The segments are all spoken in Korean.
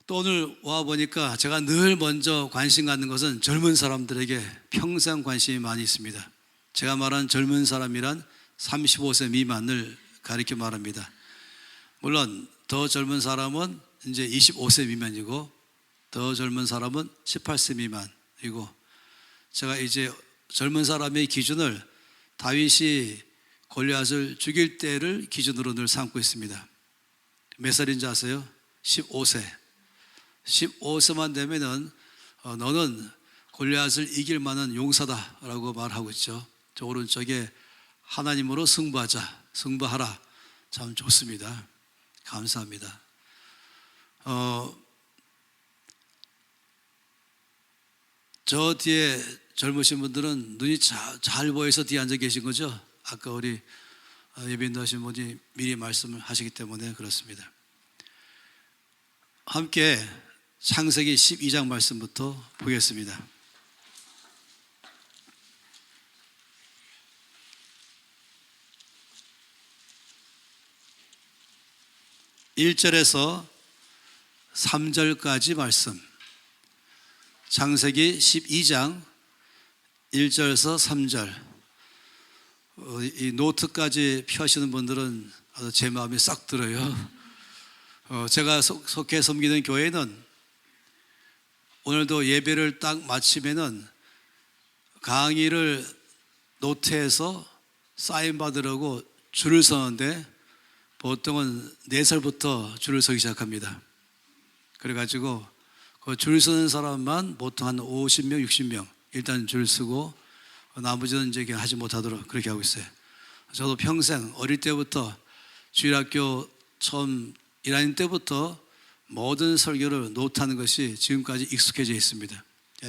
또 오늘 와보니까 제가 늘 먼저 관심 갖는 것은 젊은 사람들에게 평생 관심이 많이 있습니다. 제가 말한 젊은 사람이란 35세 미만을 가리켜 말합니다. 물론 더 젊은 사람은 이제 25세 미만이고 더 젊은 사람은 18세 미만이고, 제가 이제 젊은 사람의 기준을 다윗이 골리앗을 죽일 때를 기준으로 늘 삼고 있습니다. 몇 살인지 아세요? 15세. 15세만 되면은 너는 골리앗을 이길 만한 용사다라고 말하고 있죠. 저 오른쪽에 하나님으로 승부하라. 참 좋습니다. 감사합니다. 저 뒤에 젊으신 분들은 눈이 잘 보여서 뒤에 앉아 계신 거죠? 아까 우리 예배인도 하신 분이 미리 말씀을 하시기 때문에 그렇습니다. 함께 창세기 12장 말씀부터 보겠습니다. 1절에서 3절까지 말씀. 창세기 12장 1절에서 3절. 이 노트까지 펴시는 분들은 아주 제 마음이 싹 들어요. 제가 속해 섬기는 교회는 오늘도 예배를 딱 마치면은 강의를 노트에서 사인 받으려고 줄을 서는데 보통은 4살부터 줄을 서기 시작합니다. 그래가지고 그 줄 서는 사람만 보통 한 50명, 60명 일단 줄 서고 나머지는 이제 하지 못하도록 그렇게 하고 있어요. 저도 평생 어릴 때부터 주일학교 처음 1학년 때부터 모든 설교를 노트하는 것이 지금까지 익숙해져 있습니다.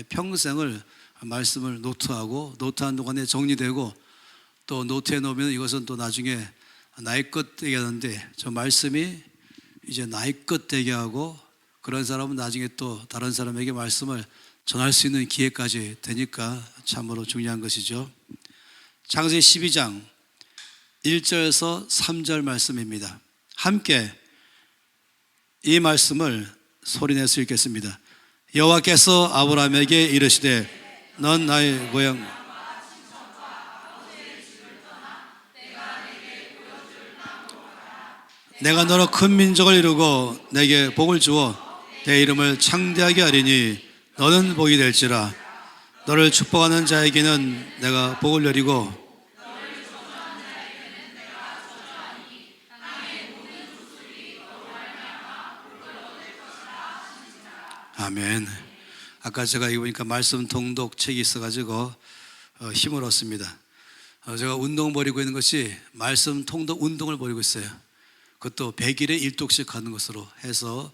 평생을 말씀을 노트하고 노트하는 동안에 정리되고 또 노트에 놓으면 이것은 또 나중에 나의 것 되게 하는데, 저 말씀이 이제 나의 것 되게 하고 그런 사람은 나중에 또 다른 사람에게 말씀을 전할 수 있는 기회까지 되니까 참으로 중요한 것이죠. 창세기 12장 1절에서 3절 말씀입니다. 함께 이 말씀을 소리내서 읽겠습니다. 여호와께서 아브라함에게 이르시되 넌 나의 고향 내가 너로 큰 민족을 이루고 내게 복을 주어 내 이름을 창대하게 하리니 너는 복이 될지라. 너를 축복하는 자에게는 내가 복을 내리고 아멘. 아까 제가 이거 보니까 말씀 통독 책이 있어가지고 힘을 얻습니다. 제가 운동 벌이고 있는 것이 말씀 통독 운동을 벌이고 있어요. 그것도 100일에 1독씩 하는 것으로 해서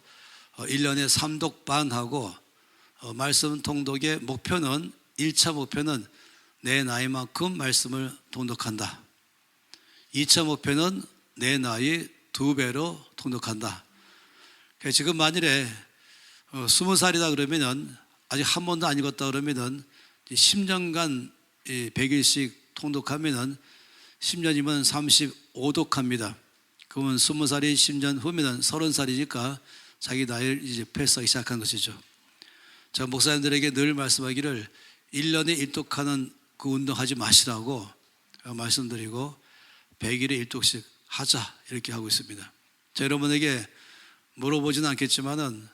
1년에 3독 반 하고, 말씀 통독의 목표는 1차 목표는 내 나이만큼 말씀을 통독한다. 2차 목표는 내 나이 2배로 통독한다. 지금 만일에 20살이다 그러면은 아직 한 번도 안 읽었다 그러면은 10년간 100일씩 통독하면은 10년이면 35독합니다. 그러면 20살이 10년 후면은 30살이니까 자기 나이를 이제 패스하기 시작한 것이죠. 제가 목사님들에게 늘 말씀하기를 1년에 1독하는 그 운동하지 마시라고 말씀드리고 100일에 1독씩 하자 이렇게 하고 있습니다. 자, 여러분에게 물어보지는 않겠지만은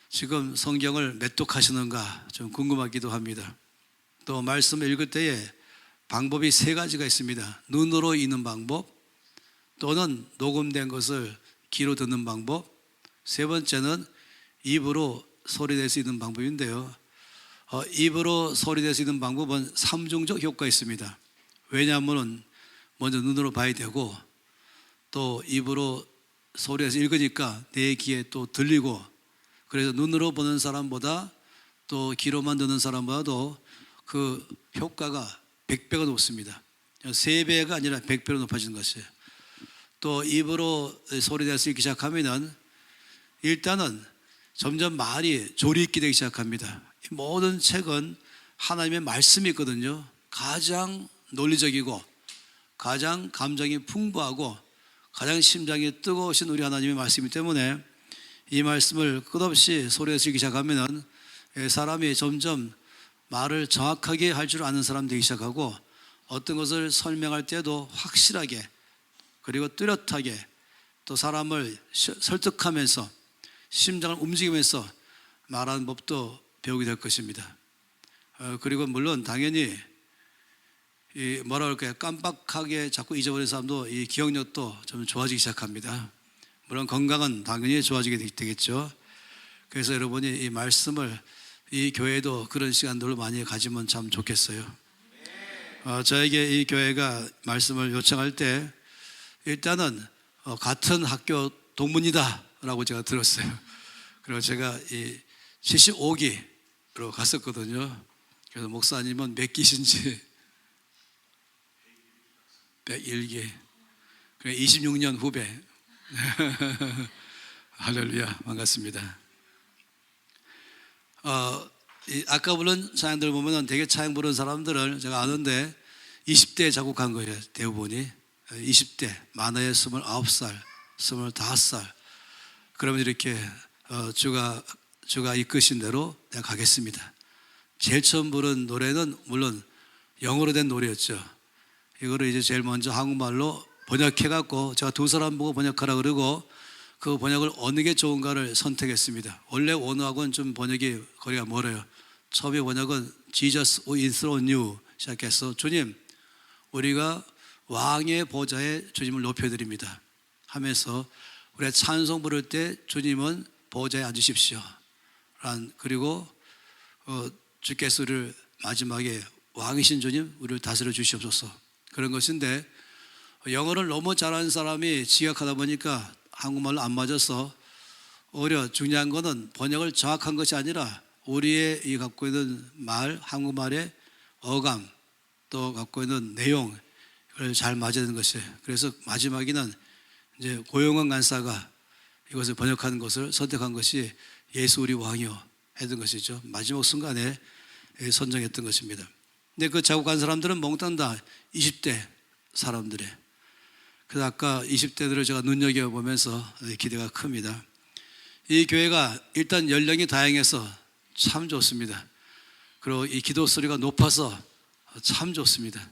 지금 성경을 몇 독 하시는가 좀 궁금하기도 합니다. 또 말씀을 읽을 때에 방법이 3가지가 있습니다. 눈으로 읽는 방법, 또는 녹음된 것을 귀로 듣는 방법, 3번째는 입으로 소리낼 수 있는 방법인데요. 입으로 소리낼 수 있는 방법은 3중적 효과가 있습니다. 왜냐하면 먼저 눈으로 봐야 되고 또 입으로 소리내서 읽으니까 내 귀에 또 들리고, 그래서 눈으로 보는 사람보다 또 귀로만 듣는 사람보다도 그 효과가 100배가 높습니다. 3배가 아니라 100배로 높아지는 것이에요. 또 입으로 소리낼 수 있기 시작하면은 일단은 점점 말이 조리 있게 되기 시작합니다. 모든 책은 하나님의 말씀이 있거든요. 가장 논리적이고 가장 감정이 풍부하고 가장 심장이 뜨거우신 우리 하나님의 말씀이기 때문에 이 말씀을 끝없이 소리내서 읽기 시작하면은 사람이 점점 말을 정확하게 할 줄 아는 사람 되기 시작하고 어떤 것을 설명할 때도 확실하게 그리고 뚜렷하게 또 사람을 설득하면서 심장을 움직이면서 말하는 법도 배우게 될 것입니다. 그리고 물론 당연히 뭐라 그럴까요? 깜빡하게 자꾸 잊어버리는 사람도 이 기억력도 좀 좋아지기 시작합니다. 물론 건강은 당연히 좋아지게 되겠죠. 그래서 여러분이 이 말씀을 이 교회도 그런 시간들을 많이 가지면 참 좋겠어요. 저에게 이 교회가 말씀을 요청할 때 일단은 같은 학교 동문이다 라고 제가 들었어요. 그리고 제가 이 75기로 갔었거든요. 그래서 목사님은 몇 기신지 101기, 26년 후배. 할렐루야, 반갑습니다. 아까 부른 찬양들 보면 되게 찬양 부른 사람들을 제가 아는데 20대에 작곡한 거예요. 대부분이 20대, 많아야 29살, 25살. 그러면 이렇게 주가 이끄신 대로 내가 가겠습니다. 제일 처음 부른 노래는 물론 영어로 된 노래였죠. 이거를 이제 제일 먼저 한국말로 번역해갖고 제가 두 사람 보고 번역하라 그러고 그 번역을 어느 게 좋은가를 선택했습니다. 원래 원어하고는 좀 번역이 거리가 멀어요. 처음에 번역은 Jesus we enthrone you 시작해서 주님 우리가 왕의 보좌에 주님을 높여드립니다 하면서 우리가 찬송 부를 때 주님은 보좌에 앉으십시오. 그리고 주께서 우리를 마지막에 왕이신 주님 우리를 다스려 주시옵소서 그런 것인데 영어를 너무 잘하는 사람이 지각하다 보니까 한국말로 안 맞아서 오히려 중요한 거는 번역을 정확한 것이 아니라 우리의 이 갖고 있는 말, 한국말의 어감 또 갖고 있는 내용을 잘 맞아야 되는 것이에요. 그래서 마지막에는 이제 고용원 간사가 이것을 번역하는 것을 선택한 것이 예수 우리 왕이여 했던 것이죠. 마지막 순간에 선정했던 것입니다. 근데 그 작곡한 사람들은 몽땅 다 20대 사람들이에요. 그래서 아까 20대들을 제가 눈여겨보면서 기대가 큽니다. 이 교회가 일단 연령이 다양해서 참 좋습니다. 그리고 이 기도 소리가 높아서 참 좋습니다.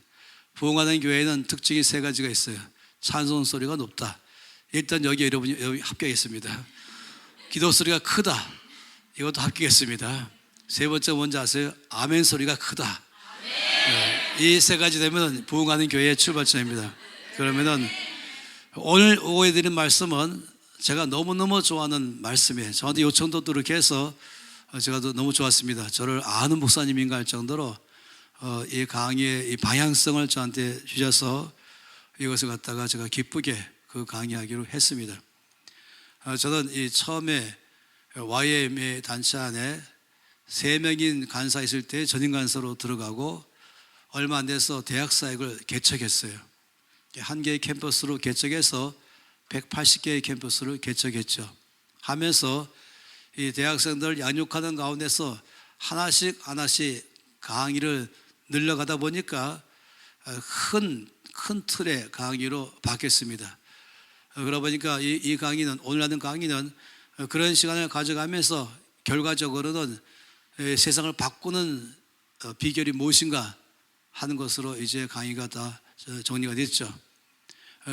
부흥하는 교회에는 특징이 세 가지가 있어요. 찬송 소리가 높다. 일단 여기 여러분이 합격했습니다. 기도 소리가 크다. 이것도 합격했습니다. 세 번째 뭔지 아세요? 아멘 소리가 크다. 이 세 가지 되면 부흥하는 교회의 출발점입니다. 그러면은 오늘 오후에 드린 말씀은 제가 너무너무 좋아하는 말씀이에요. 저한테 요청도 또 이렇게 해서 제가 너무 좋았습니다. 저를 아는 목사님인가 할 정도로 이 강의의 이 방향성을 저한테 주셔서 이것을 갖다가 제가 기쁘게 그 강의하기로 했습니다. 저는 이 처음에 YM의 단체 안에 3명인 간사 있을 때 전임 간사로 들어가고 얼마 안 돼서 대학 사역을 개척했어요. 한 개의 캠퍼스로 개척해서 180개의 캠퍼스를 개척했죠. 하면서 이 대학생들 양육하는 가운데서 하나씩 강의를 늘려가다 보니까 큰 틀의 강의로 바뀌었습니다. 그러다 보니까 이 강의는 오늘 하는 강의는 그런 시간을 가져가면서 결과적으로는 세상을 바꾸는 비결이 무엇인가 하는 것으로 이제 강의가 다 정리가 됐죠.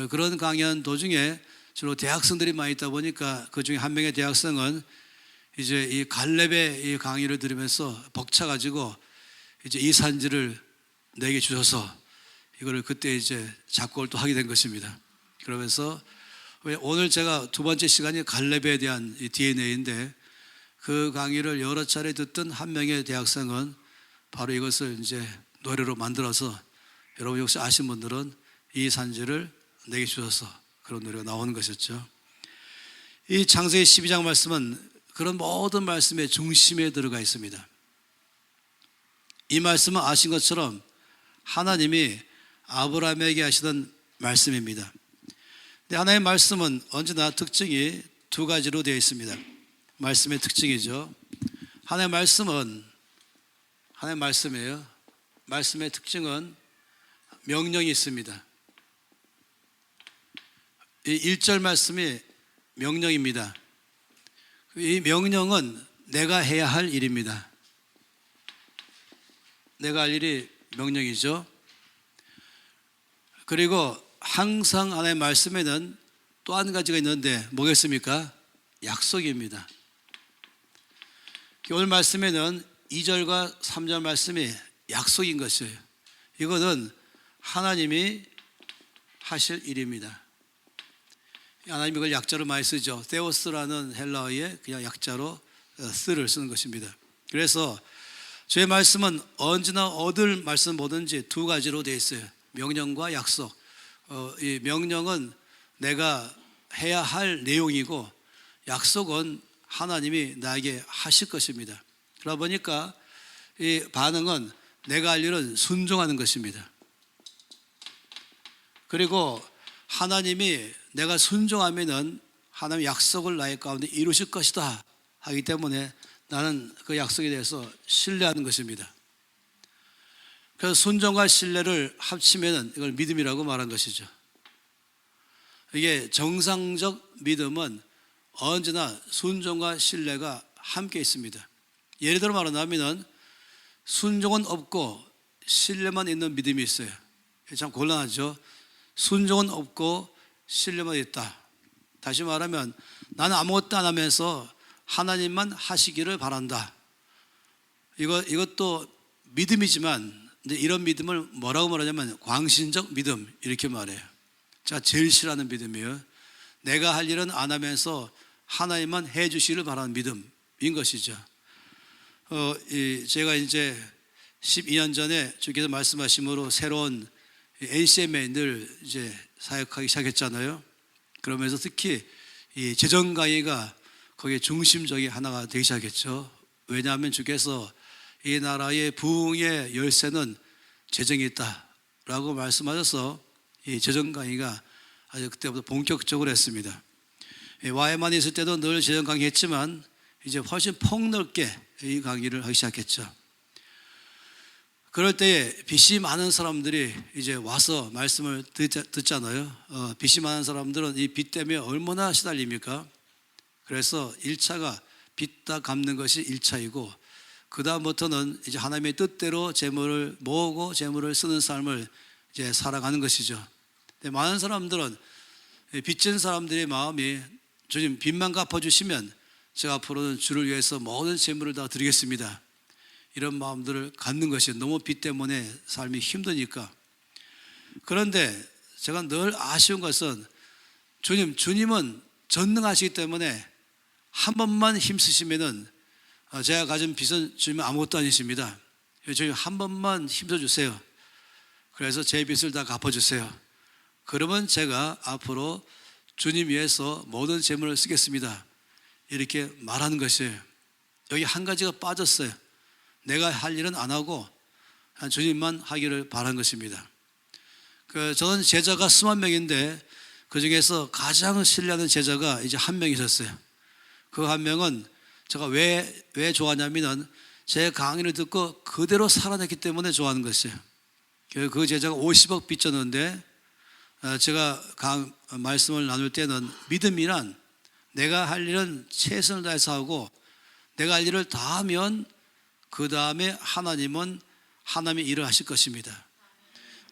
그런 강연 도중에 주로 대학생들이 많이 있다 보니까 그 중에 한 명의 대학생은 이제 이 갈렙의 이 강의를 들으면서 벅차가지고 이제 이 산지를 내게 주셔서 이거를 그때 이제 작곡을 또 하게 된 것입니다. 그러면서 오늘 제가 두 번째 시간이 갈렙에 대한 이 DNA인데 그 강의를 여러 차례 듣던 한 명의 대학생은 바로 이것을 이제 노래로 만들어서 여러분 혹시 아신 분들은 이 산지를 내게 주셔서 그런 노래가 나오는 것이었죠. 이 창세기 12장 말씀은 그런 모든 말씀의 중심에 들어가 있습니다. 이 말씀은 아신 것처럼 하나님이 아브라함에게 하시던 말씀입니다. 근데 하나님의 말씀은 언제나 특징이 두 가지로 되어 있습니다. 말씀의 특징이죠. 하나님의 말씀은 하나님의 말씀이에요. 말씀의 특징은 명령이 있습니다. 이 1절 말씀이 명령입니다. 이 명령은 내가 해야 할 일입니다. 내가 할 일이 명령이죠. 그리고 항상 하나님의 말씀에는 또 한 가지가 있는데 뭐겠습니까? 약속입니다. 오늘 말씀에는 2절과 3절 말씀이 약속인 것이에요. 이거는 하나님이 하실 일입니다. 하나님이 이걸 약자로 많이 쓰죠. 테오스라는 헬라어의 그냥 약자로 스를 쓰는 것입니다. 그래서 제 말씀은 언제나 얻을 말씀 뭐든지 두 가지로 되어 있어요. 명령과 약속. 이 명령은 내가 해야 할 내용이고 약속은 하나님이 나에게 하실 것입니다. 그러다 보니까 이 반응은 내가 할 일은 순종하는 것입니다. 그리고 하나님이 내가 순종하면은 하나님의 약속을 나의 가운데 이루실 것이다 하기 때문에 나는 그 약속에 대해서 신뢰하는 것입니다. 그래서 순종과 신뢰를 합치면은 이걸 믿음이라고 말한 것이죠. 이게 정상적 믿음은 언제나 순종과 신뢰가 함께 있습니다. 예를 들어 말하자면 순종은 없고 신뢰만 있는 믿음이 있어요. 참 곤란하죠. 순종은 없고 신뢰만 있다. 다시 말하면 나는 아무것도 안 하면서 하나님만 하시기를 바란다. 이것도 믿음이지만 이런 믿음을 뭐라고 말하냐면 광신적 믿음 이렇게 말해요. 제가 제일 싫어하는 믿음이에요. 내가 할 일은 안 하면서 하나님만 해 주시기를 바라는 믿음인 것이죠. 제가 이제 12년 전에 주께서 말씀하심으로 새로운 NCM에 늘 이제 사역하기 시작했잖아요. 그러면서 특히 이 재정 강의가 거기에 중심적인 하나가 되기 시작했죠. 왜냐하면 주께서 이 나라의 부흥의 열쇠는 재정이 있다라고 말씀하셔서 이 재정 강의가 아주 그때부터 본격적으로 했습니다. 와해만 있을 때도 늘 재정 강의 했지만 이제 훨씬 폭넓게 이 강의를 하기 시작했죠. 그럴 때에 빚이 많은 사람들이 이제 와서 말씀을 듣잖아요. 빚이 많은 사람들은 이 빚 때문에 얼마나 시달립니까? 그래서 1차가 빚 다 갚는 것이 1차이고 그 다음부터는 이제 하나님의 뜻대로 재물을 모으고 재물을 쓰는 삶을 이제 살아가는 것이죠. 근데 많은 사람들은 빚진 사람들의 마음이 주님 빚만 갚아주시면 제가 앞으로는 주를 위해서 모든 재물을 다 드리겠습니다. 이런 마음들을 갖는 것이 너무 빚 때문에 삶이 힘드니까. 그런데 제가 늘 아쉬운 것은 주님은 전능하시기 때문에 한 번만 힘쓰시면은 제가 가진 빚은 주님은 아무것도 아니십니다. 주님 한 번만 힘써주세요. 그래서 제 빚을 다 갚아주세요. 그러면 제가 앞으로 주님 위해서 모든 재물을 쓰겠습니다. 이렇게 말하는 것이에요. 여기 한 가지가 빠졌어요. 내가 할 일은 안 하고 주님만 하기를 바란 것입니다. 저는 제자가 수만 명인데 그 중에서 가장 신뢰하는 제자가 이제 한 명 있었어요. 그 한 명은 제가 왜 좋아하냐면은 제 강의를 듣고 그대로 살아냈기 때문에 좋아하는 것이에요. 그 제자가 50억 빚졌는데 제가 말씀을 나눌 때는 믿음이란 내가 할 일은 최선을 다해서 하고 내가 할 일을 다 하면 그 다음에 하나님은 하나님의 일을 하실 것입니다.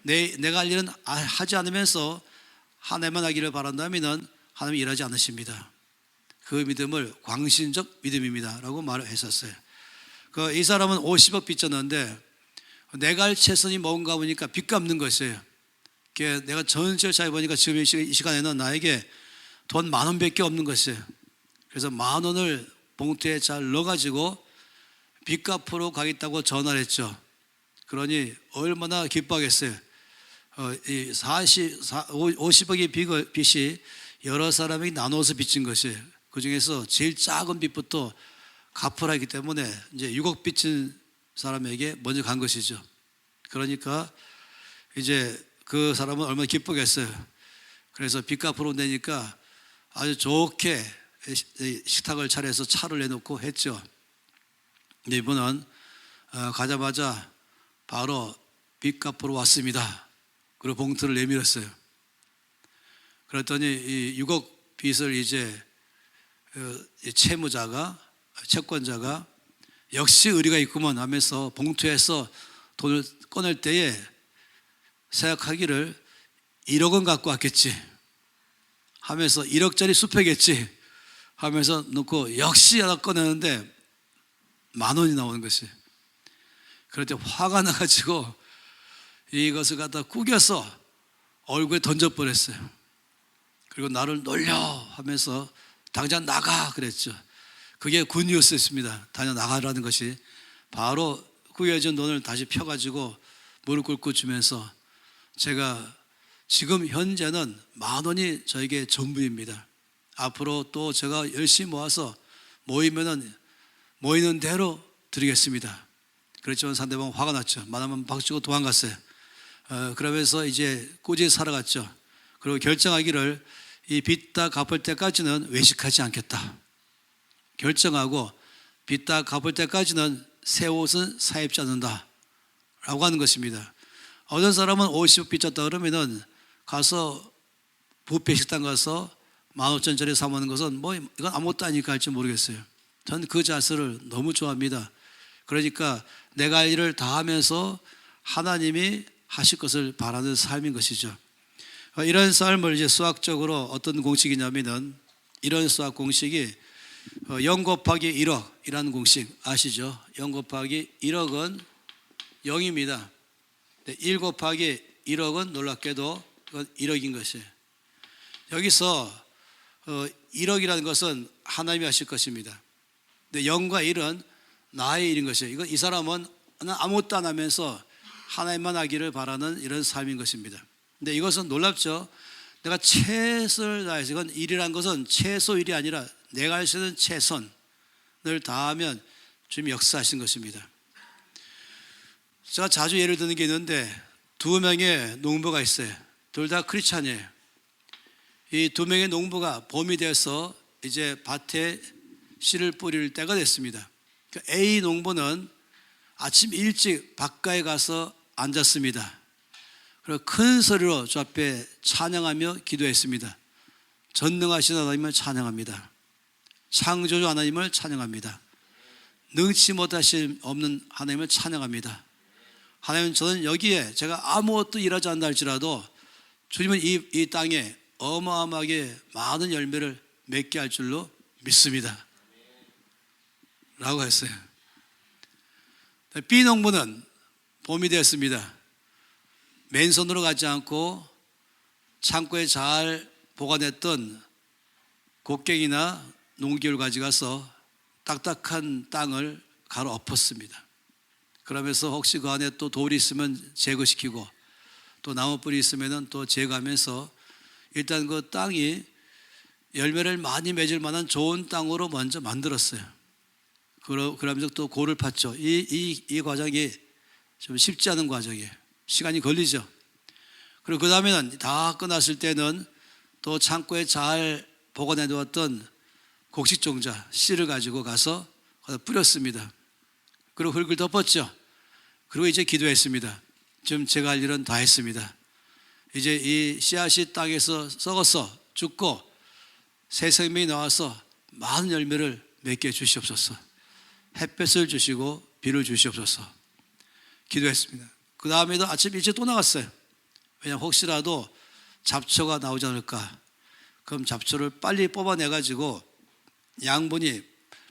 내가 할 일은 하지 않으면서 하나님만 하기를 바란다면 하나님이 일하지 않으십니다. 그 믿음을 광신적 믿음입니다 라고 말을 했었어요. 이 사람은 50억 빚졌는데 내가 할 최선이 뭔가 보니까 빚 갚는 것이에요. 내가 전체를 잘 보니까 지금 이 시간에는 나에게 돈 10,000원밖에 없는 것이에요. 그래서 10,000원을 봉투에 잘 넣어가지고 빚 갚으러 가겠다고 전화를 했죠. 그러니 얼마나 기뻐하겠어요. 50억의 빚이 여러 사람이 나눠서 빚진 것이에요. 그 중에서 제일 작은 빚부터 갚으라 했기 때문에 이제 6억 빚진 사람에게 먼저 간 것이죠. 그러니까 이제 그 사람은 얼마나 기쁘겠어요. 그래서 빚 갚으러 내니까 아주 좋게 식탁을 차려서 차를 내놓고 했죠. 근데 이분은 가자마자 바로 빚 갚으러 왔습니다. 그리고 봉투를 내밀었어요. 그랬더니 이 6억 빚을 이제 채무자가, 채권자가 역시 의리가 있구먼 하면서 봉투에서 돈을 꺼낼 때에 생각하기를 1억 원 갖고 왔겠지 하면서 1억짜리 수표겠지 하면서 놓고 역시 하나 꺼내는데 10,000원이 나오는 것이. 그럴 때 화가 나가지고 이것을 갖다 구겨서 얼굴에 던져버렸어요. 그리고 나를 놀려 하면서 당장 나가 그랬죠. 그게 굿뉴스였습니다. 당장 나가라는 것이. 바로 구겨진 돈을 다시 펴가지고 무릎 꿇고 주면서 제가 지금 현재는 10,000원이 저에게 전부입니다. 앞으로 또 제가 열심히 모아서 모이는 대로 드리겠습니다. 그렇지만 상대방 화가 났죠. 만하면 박치고 도망갔어요. 그러면서 이제 꾸준히 살아갔죠. 그리고 결정하기를 이 빚 다 갚을 때까지는 외식하지 않겠다. 결정하고 빚 다 갚을 때까지는 새 옷은 사 입지 않는다 라고 하는 것입니다. 어떤 사람은 50억 빚졌다 그러면은 가서 뷔페 식당 가서 15,000원짜리 사 먹는 것은 이건 아무것도 아니니까 할지 모르겠어요. 전 그 자세를 너무 좋아합니다. 그러니까 내가 할 일을 다 하면서 하나님이 하실 것을 바라는 삶인 것이죠. 이런 삶을 이제 수학적으로 어떤 공식이냐면은 이런 수학 공식이 0 곱하기 1억이라는 공식 아시죠? 0 곱하기 1억은 0입니다. 1 곱하기 1억은 놀랍게도 그건 1억인 것이에요. 여기서 1억이라는 것은 하나님이 하실 것입니다. 근데 0과 1은 나의 일인 것이에요. 이건 이 사람은 아무것도 안 하면서 하나님만 하기를 바라는 이런 삶인 것입니다. 근데 이것은 놀랍죠. 내가 최선을 다해서, 이건 일이란 것은 최소 일이 아니라 내가 할 수 있는 최선을 다하면 주님이 역사하신 것입니다. 제가 자주 예를 드는 게 있는데 2명의 농부가 있어요. 둘 다 크리스찬이에요. 이 2명의 농부가 봄이 돼서 이제 밭에 씨를 뿌릴 때가 됐습니다. A 농부는 아침 일찍 바깥에 가서 앉았습니다. 그리고 큰 소리로 주 앞에 찬양하며 기도했습니다. 전능하신 하나님을 찬양합니다. 창조주 하나님을 찬양합니다. 능치 못하심 없는 하나님을 찬양합니다. 하나님, 저는 여기에 제가 아무것도 일하지 않는다 할지라도 주님은 이 땅에 어마어마하게 많은 열매를 맺게 할 줄로 믿습니다 라고 했어요. B 농부는 봄이 되었습니다. 맨손으로 가지 않고 창고에 잘 보관했던 곡괭이나 농기를 가져가서 딱딱한 땅을 가로 엎었습니다. 그러면서 혹시 그 안에 또 돌이 있으면 제거시키고 또 나무뿌리 있으면 또 제거하면서 일단 그 땅이 열매를 많이 맺을 만한 좋은 땅으로 먼저 만들었어요. 그러면서 또 골을 팠죠. 이 과정이 좀 쉽지 않은 과정이에요. 시간이 걸리죠. 그리고 그 다음에는 다 끝났을 때는 또 창고에 잘 보관해 두었던 곡식종자 씨를 가지고 가서 뿌렸습니다. 그리고 흙을 덮었죠. 그리고 이제 기도했습니다. 지금 제가 할 일은 다 했습니다. 이제 이 씨앗이 땅에서 썩어서 죽고 새 생명이 나와서 많은 열매를 맺게 해주시옵소서. 햇볕을 주시고 비를 주시옵소서. 기도했습니다. 그 다음에도 아침 일찍 또 나갔어요. 왜냐하면 혹시라도 잡초가 나오지 않을까. 그럼 잡초를 빨리 뽑아내가지고 양분이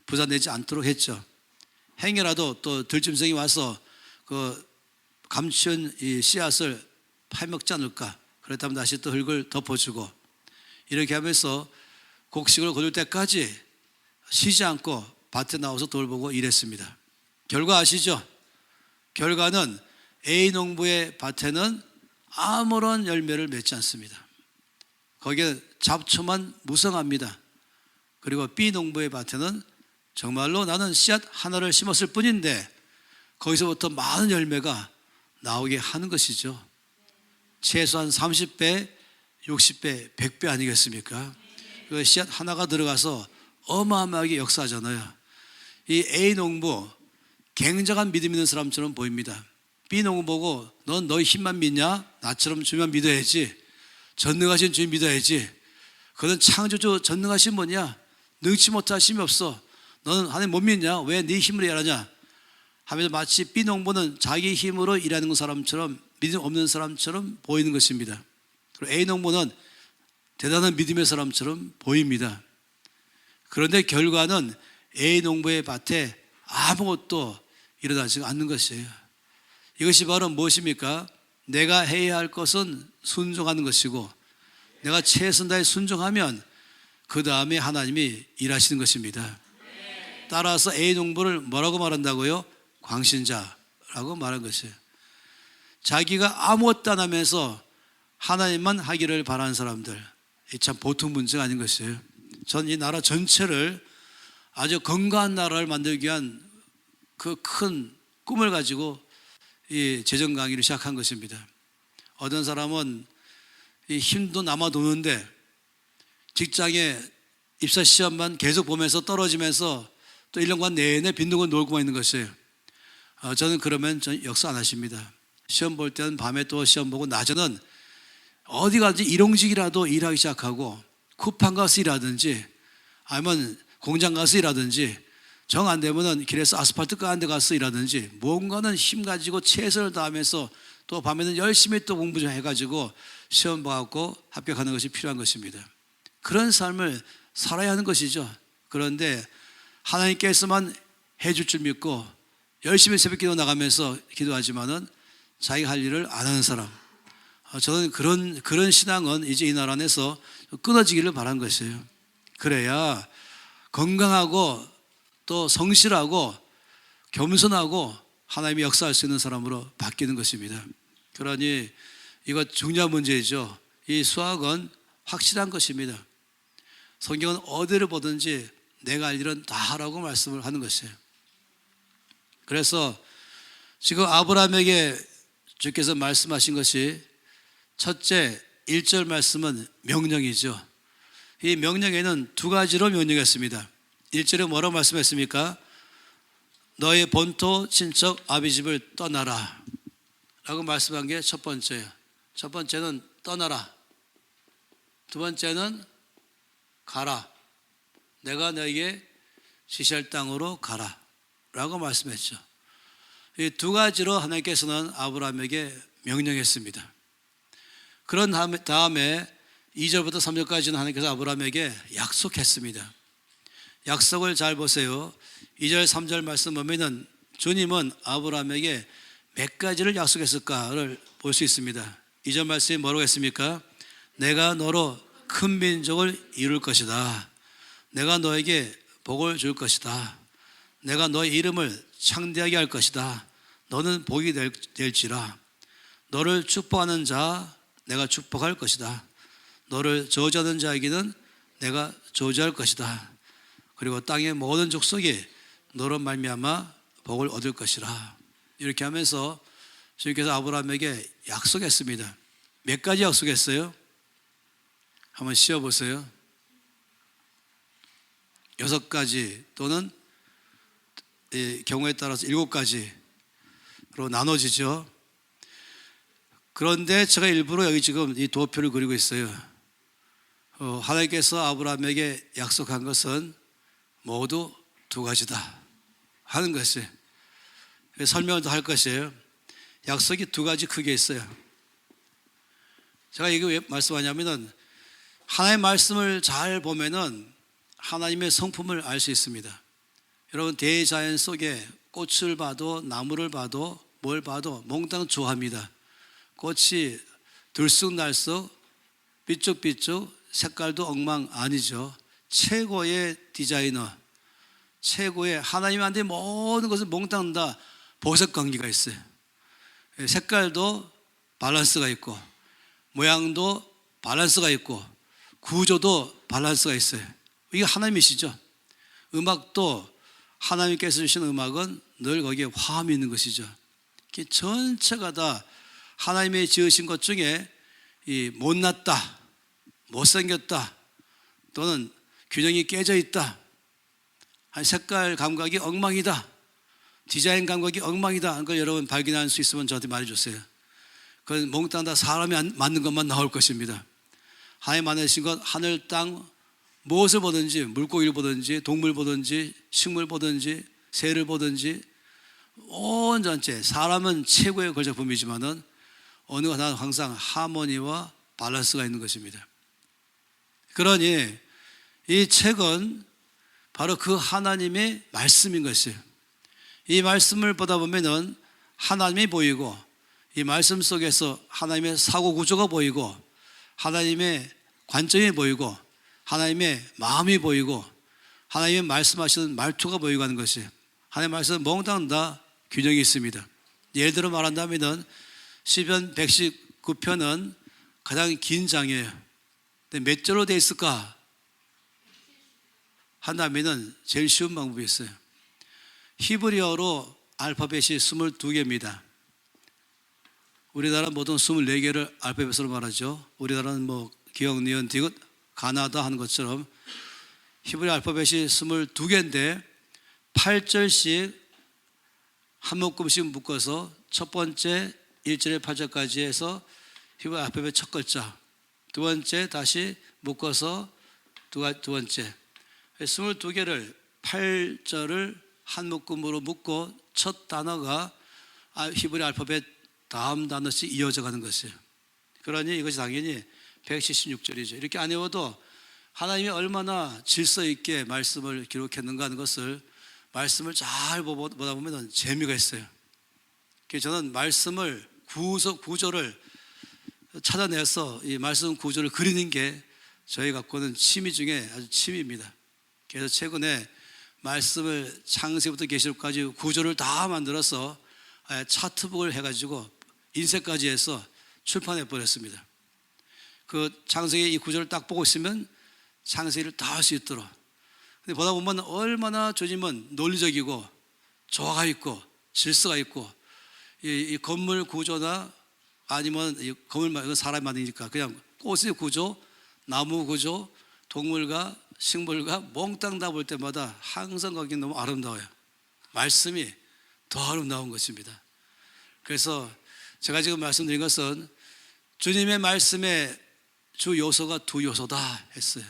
부산되지 않도록 했죠. 행여라도 또 들짐승이 와서 그 감춘 이 씨앗을 파먹지 않을까. 그렇다면 다시 또 흙을 덮어주고 이렇게 하면서 곡식을 거둘 때까지 쉬지 않고 밭에 나와서 돌보고 일했습니다. 결과 아시죠? 결과는 A 농부의 밭에는 아무런 열매를 맺지 않습니다. 거기에 잡초만 무성합니다. 그리고 B 농부의 밭에는 정말로 나는 씨앗 하나를 심었을 뿐인데 거기서부터 많은 열매가 나오게 하는 것이죠. 최소한 30배, 60배, 100배 아니겠습니까? 그 씨앗 하나가 들어가서 어마어마하게 역사하잖아요. 이 A 농부 굉장한 믿음 있는 사람처럼 보입니다. B 농부 보고 넌 너의 힘만 믿냐? 나처럼 주만 믿어야지. 전능하신 주님 믿어야지. 그는 창조주 전능하신 분이야. 능치 못할 힘이 없어. 너는 하나님 못 믿냐? 왜 네 힘으로 일하냐? 하면서 마치 B 농부는 자기 힘으로 일하는 사람처럼, 믿음 없는 사람처럼 보이는 것입니다. 그리고 A 농부는 대단한 믿음의 사람처럼 보입니다. 그런데 결과는 A 농부의 밭에 아무것도 일어나지 않는 것이에요. 이것이 바로 무엇입니까? 내가 해야 할 것은 순종하는 것이고, 내가 최선 다해 순종하면 그 다음에 하나님이 일하시는 것입니다. 따라서 A 농부를 뭐라고 말한다고요? 광신자라고 말한 것이에요. 자기가 아무것도 안 하면서 하나님만 하기를 바라는 사람들, 이 참 보통 문제가 아닌 것이에요. 전 이 나라 전체를 아주 건강한 나라를 만들기 위한 그 큰 꿈을 가지고 이 재정 강의를 시작한 것입니다. 어떤 사람은 이 힘도 남아 도는데 직장에 입사 시험만 계속 보면서 떨어지면서 또 1년간 내내 빈둥을 놀고만 있는 것이에요. 저는 그러면 역사 안 하십니다. 시험 볼 때는 밤에 또 시험 보고 낮에는 어디 가든지 일용직이라도 일하기 시작하고, 쿠팡 가서 일하든지 아니면 공장 가서 일하든지, 정 안 되면은 길에서 아스팔트 까는 데 가서 일하든지, 뭔가는 힘 가지고 최선을 다하면서 또 밤에는 열심히 또 공부 좀 해가지고 시험 봐갖고 합격하는 것이 필요한 것입니다. 그런 삶을 살아야 하는 것이죠. 그런데 하나님께서만 해줄 줄 믿고 열심히 새벽 기도 나가면서 기도하지만은 자기가 할 일을 안 하는 사람, 저는 그런 신앙은 이제 이 나라 안에서 끊어지기를 바란 것이에요. 그래야 건강하고 또 성실하고 겸손하고 하나님이 역사할 수 있는 사람으로 바뀌는 것입니다. 그러니 이거 중요한 문제이죠. 이 수학은 확실한 것입니다. 성경은 어디를 보든지 내가 할 일은 다 하라고 말씀을 하는 것이에요. 그래서 지금 아브라함에게 주께서 말씀하신 것이, 첫째 1절 말씀은 명령이죠. 이 명령에는 두 가지로 명령했습니다. 1절에 뭐라고 말씀했습니까? 너의 본토 친척 아비 집을 떠나라 라고 말씀한 게 첫 번째예요. 첫 번째는 떠나라, 두 번째는 가라, 내가 너에게 지시할 땅으로 가라 라고 말씀했죠. 이 두 가지로 하나님께서는 아브라함에게 명령했습니다. 그런 다음에 2절부터 3절까지는 하나님께서 아브라함에게 약속했습니다. 약속을 잘 보세요. 2절 3절 말씀 보면은 주님은 아브라함에게 몇 가지를 약속했을까를 볼 수 있습니다. 2절 말씀이 뭐라고 했습니까? 내가 너로 큰 민족을 이룰 것이다. 내가 너에게 복을 줄 것이다. 내가 너의 이름을 창대하게 할 것이다. 너는 복이 될지라. 너를 축복하는 자 내가 축복할 것이다. 너를 저주하는 자에게는 내가 저주할 것이다. 그리고 땅의 모든 족속이 너로 말미암아 복을 얻을 것이라. 이렇게 하면서 주님께서 아브라함에게 약속했습니다. 몇 가지 약속했어요? 한번 씌워보세요. 6가지 또는 경우에 따라서 7가지로 나눠지죠. 그런데 제가 일부러 여기 지금 이 도표를 그리고 있어요. 하나님께서 아브라함에게 약속한 것은 모두 2가지다 하는 것이에요. 설명을 더 할 것이에요. 약속이 2가지 크게 있어요. 제가 이거 왜 말씀하냐면은 하나님의 말씀을 잘 보면은 하나님의 성품을 알 수 있습니다. 여러분, 대자연 속에 꽃을 봐도 나무를 봐도 뭘 봐도 몽땅 좋아합니다. 꽃이 들쑥날쑥 삐쭉삐쭉 색깔도 엉망 아니죠. 최고의 디자이너, 최고의 하나님한테 모든 것을 몽땅 다 보석 관계가 있어요. 색깔도 밸런스가 있고 모양도 밸런스가 있고 구조도 밸런스가 있어요. 이게 하나님이시죠. 음악도 하나님께서 주신 음악은 늘 거기에 화음이 있는 것이죠. 전체가 다 하나님의 지으신 것 중에 이 못났다, 못생겼다, 또는 균형이 깨져 있다, 색깔 감각이 엉망이다, 디자인 감각이 엉망이다 하는 걸 여러분 발견할 수 있으면 저한테 말해주세요. 그건 몽땅 다 사람이 만든 것만 나올 것입니다. 하나님 만드신 것 하늘, 땅, 무엇을 보든지, 물고기를 보든지 동물 보든지 식물 보든지 새를 보든지 온 전체, 사람은 최고의 걸작품이지만은 어느 하나 항상 하모니와 밸런스가 있는 것입니다. 그러니 이 책은 바로 그 하나님의 말씀인 것이에요. 이 말씀을 보다 보면은 하나님이 보이고, 이 말씀 속에서 하나님의 사고 구조가 보이고, 하나님의 관점이 보이고, 하나님의 마음이 보이고, 하나님의 말씀하시는 말투가 보이고 하는 것이, 하나님의 말씀은 몽땅 다 균형이 있습니다. 예를 들어 말한다면 시편 119편은 가장 긴 장이에요. 근데 몇 절로 되어 있을까 한다면 제일 쉬운 방법이 있어요. 히브리어로 알파벳이 22개입니다. 우리나라 모든 24개를 알파벳으로 말하죠. 우리나라는 뭐 기역, 니은, 디귿, 가나다 하는 것처럼 히브리 알파벳이 22개인데 8절씩 한 묶음씩 묶어서 첫 번째 1절에 8절까지 해서 히브리 알파벳 첫 글자, 두 번째 다시 묶어서 두 번째 22개를 8절을 한 묶음으로 묶고 첫 단어가 히브리 알파벳 다음 단어씩 이어져 가는 것이에요. 그러니 이것이 당연히 176절이죠. 이렇게 안 외워도 하나님이 얼마나 질서 있게 말씀을 기록했는가 하는 것을 말씀을 잘 보다 보면 재미가 있어요. 그래서 저는 말씀을 구조를 찾아내서 이 말씀 구조를 그리는 게 저희 갖고는 취미 중에 아주 취미입니다. 그래서 최근에 말씀을 창세부터 계시록까지 구조를 다 만들어서 차트북을 해가지고 인쇄까지 해서 출판해 버렸습니다. 그 창세기 이 구조를 딱 보고 있으면 창세기를 다 할 수 있도록. 근데 보다 보면 얼마나 조짐은 논리적이고 조화가 있고 질서가 있고, 이 건물 구조나 아니면 이 건물 말고 사람이 만드니까 그냥 꽃의 구조, 나무 구조, 동물과 식물과 몽땅 다 볼 때마다 항상 거기 너무 아름다워요. 말씀이 더 아름다운 것입니다. 그래서 제가 지금 말씀드린 것은 주님의 말씀의 주 요소가 두 요소다 했어요.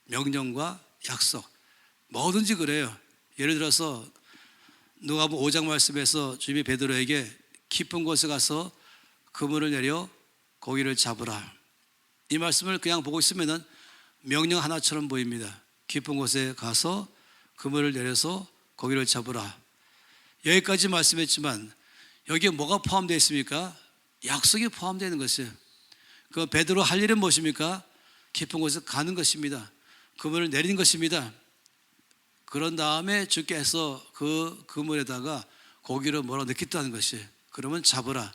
명령과 약속. 뭐든지 그래요. 예를 들어서 누가복음 5장 말씀에서 주님이 베드로에게 깊은 곳에 가서 그물을 내려 고기를 잡으라. 이 말씀을 그냥 보고 있으면은 명령 하나처럼 보입니다. 깊은 곳에 가서 그물을 내려서 고기를 잡으라. 여기까지 말씀했지만 여기에 뭐가 포함되어 있습니까? 약속이 포함되어 있는 것이에요. 그 베드로 할 일은 무엇입니까? 깊은 곳에 가는 것입니다. 그물을 내리는 것입니다. 그런 다음에 주께서 그 그물에다가 고기를 몰아 넣겠다는 것이에요. 그러면 잡으라.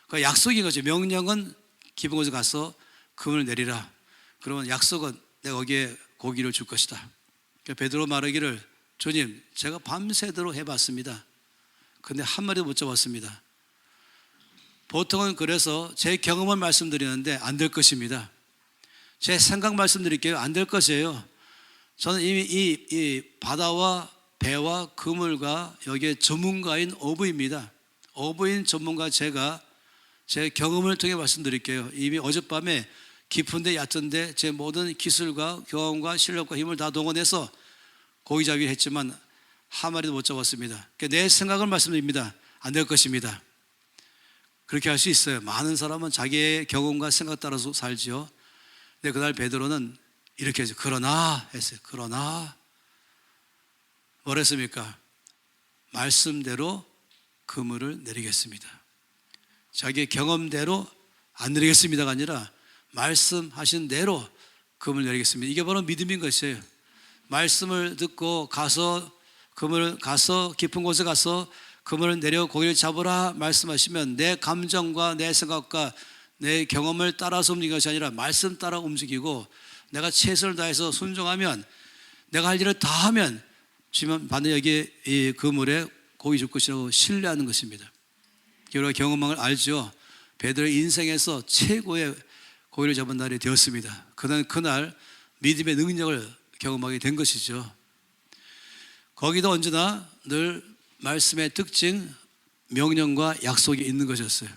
그 약속인 거죠. 명령은 깊은 곳에 가서 그물을 내리라. 그러면 약속은 내가 거기에 고기를 줄 것이다. 그러니까 베드로 말하기를, 주님, 제가 밤새도록 해봤습니다. 근데 한 마리도 못 잡았습니다. 보통은 그래서 제 경험을 말씀드리는데 안 될 것입니다. 제 생각 말씀드릴게요. 안 될 것이에요. 저는 이미 이 바다와 배와 그물과 여기에 전문가인 어부입니다. 어부인 전문가 제가 제 경험을 통해 말씀드릴게요. 이미 어젯밤에 깊은데 얕은데 제 모든 기술과 경험과 실력과 힘을 다 동원해서 고기잡이를 했지만 한 마리도 못 잡았습니다. 내 생각을 말씀드립니다. 안 될 것입니다. 그렇게 할 수 있어요. 많은 사람은 자기의 경험과 생각 따라서 살지요. 근데 그날 베드로는 이렇게 했어요. 그러나 했어요. 그러나 뭐라 했습니까? 말씀대로 그물을 내리겠습니다. 자기의 경험대로 안 내리겠습니다가 아니라 말씀하신 대로 그물을 내리겠습니다. 이게 바로 믿음인 것이에요. 말씀을 듣고 가서 깊은 곳에 가서 그물을 내려 고기를 잡으라 말씀하시면 내 감정과 내 생각과 내 경험을 따라서 움직이는 것이 아니라 말씀 따라 움직이고, 내가 최선을 다해서 순종하면, 내가 할 일을 다 하면 주님은 반드시 여기 이 그물에 고기 줄 것이라고 신뢰하는 것입니다. 우리가 경험한 걸 알죠. 베드로의 인생에서 최고의 고기를 잡은 날이 되었습니다. 그날 믿음의 능력을 경험하게 된 것이죠. 거기도 언제나 늘 말씀의 특징, 명령과 약속이 있는 것이었어요.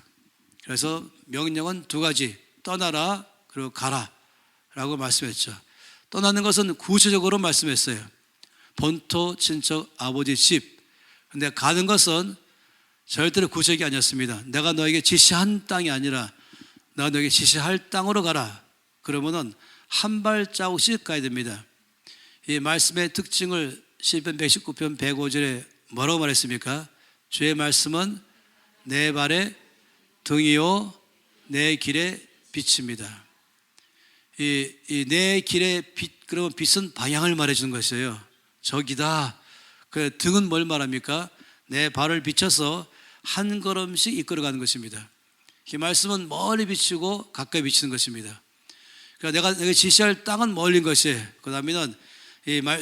그래서 명령은 두 가지, 떠나라 그리고 가라 라고 말씀했죠. 떠나는 것은 구체적으로 말씀했어요. 본토 친척 아버지 집. 근데 가는 것은 절대로 구체적이 아니었습니다. 내가 너에게 지시한 땅이 아니라 내가 너에게 지시할 땅으로 가라. 그러면은 한 발자국씩 가야 됩니다. 이 말씀의 특징을 시편 119편 105절에 뭐라고 말했습니까? 주의 말씀은 내 발의 등이요 내 길의 빛입니다. 내 길의 빛, 그러면 빛은 방향을 말해주는 것이에요. 저기다. 그 등은 뭘 말합니까? 내 발을 비춰서 한 걸음씩 이끌어가는 것입니다. 이 말씀은 멀리 비치고 가까이 비치는 것입니다. 그러니까 내가 지시할 땅은 멀린 것이에요. 그 다음에는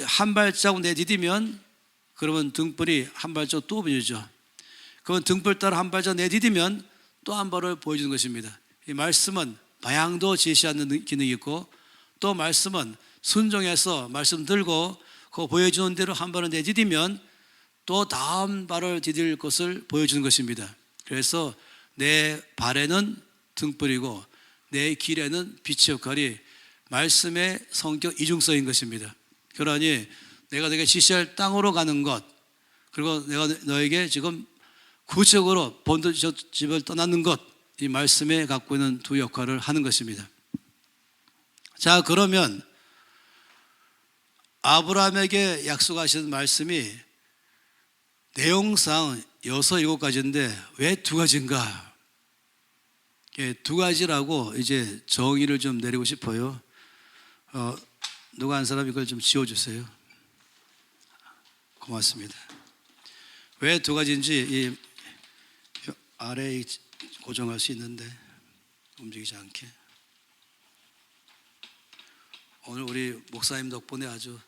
한 발자국 내디디면 그러면 등불이 한 발자국 또 보여주죠. 그러면 등불 따라 한 발자국 내디디면 또 한 발을 보여주는 것입니다. 이 말씀은 방향도 제시하는 기능이 있고 또 말씀은 순종해서 말씀 들고 그 보여주는 대로 한 발을 내디디면 또 다음 발을 디딜 것을 보여주는 것입니다. 그래서 내 발에는 등불이고 내 길에는 빛의 역할이 말씀의 성격 이중성인 것입니다. 그러니 내가 너에게 지시할 땅으로 가는 것, 그리고 내가 너에게 지금 구체적으로 본토 집을 떠나는 것, 이 말씀에 갖고 있는 두 역할을 하는 것입니다. 자, 그러면 아브라함에게 약속하신 말씀이 내용상 6, 7가지인데 왜 2가지인가? 두 가지라고 이제 정의를 좀 내리고 싶어요. 누가 한 사람 이걸 좀 지워주세요. 고맙습니다. 왜 2가지인지 이 아래에 고정할 수 있는데 움직이지 않게. 오늘 우리 목사님 덕분에 아주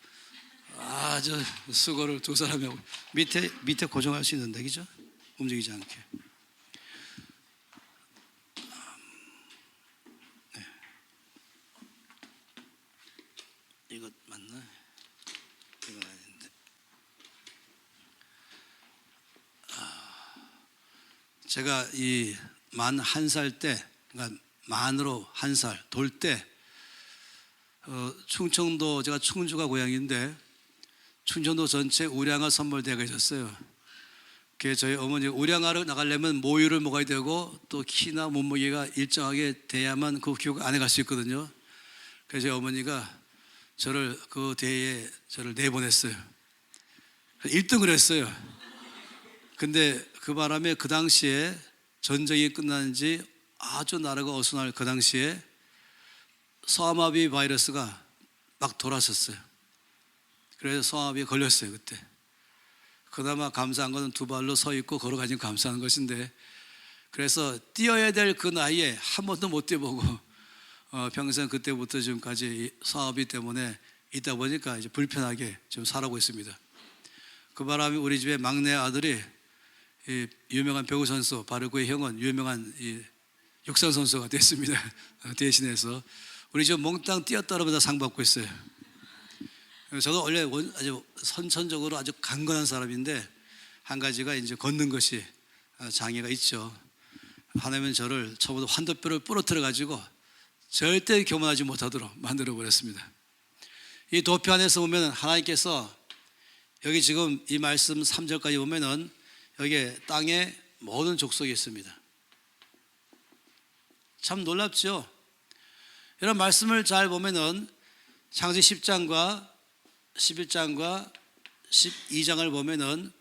수고를 두 사람이 하고 밑에 고정할 수 있는데, 그죠? 움직이지 않게. 네. 이거 맞나? 이건 아닌데. 제가 이 만 1살 때, 그러니까 만으로 1살 돌 때, 충청도, 제가 충주가 고향인데 충청도 전체 우량아 선물대회가 있었어요. 그래서 저희 어머니 우량아를 나가려면 모유를 먹어야 되고 또 키나 몸무게가 일정하게 돼야만 그 교육 안에 갈 수 있거든요. 그래서 저희 어머니가 저를 그 대회에 저를 내보냈어요. 1등을 했어요. 근데 그 바람에 그 당시에 전쟁이 끝난 지 아주 나라가 어수선할 그 당시에 소아마비 바이러스가 막 돌았었어요. 그래서 소아마비에 걸렸어요. 그때 그나마 감사한 것은 2발로 서 있고 걸어가니 감사한 것인데, 그래서 뛰어야 될 그 나이에 한 번도 못 뛰어보고 평생 그때부터 지금까지 소아마비 때문에 있다 보니까 이제 불편하게 좀 살아오고 있습니다. 그 바람에 우리 집의 막내 아들이 유명한 배구 선수, 바로 그의 형은 유명한 육상 선수가 됐습니다. 대신해서 우리 지금 몽땅 뛰어떨어보다 상 받고 있어요. 저도 원래 아주 선천적으로 아주 강건한 사람인데 한 가지가 이제 걷는 것이 장애가 있죠. 하나님은 저를 처음부터 환도뼈를 부러뜨려 가지고 절대 교만하지 못하도록 만들어 버렸습니다. 이 도표 안에서 보면 하나님께서 여기 지금 이 말씀 3절까지 보면은 여기에 땅에 모든 족속이 있습니다. 참 놀랍죠? 이런 말씀을 잘 보면은 창세기 10장과 11장과 12장을 보면은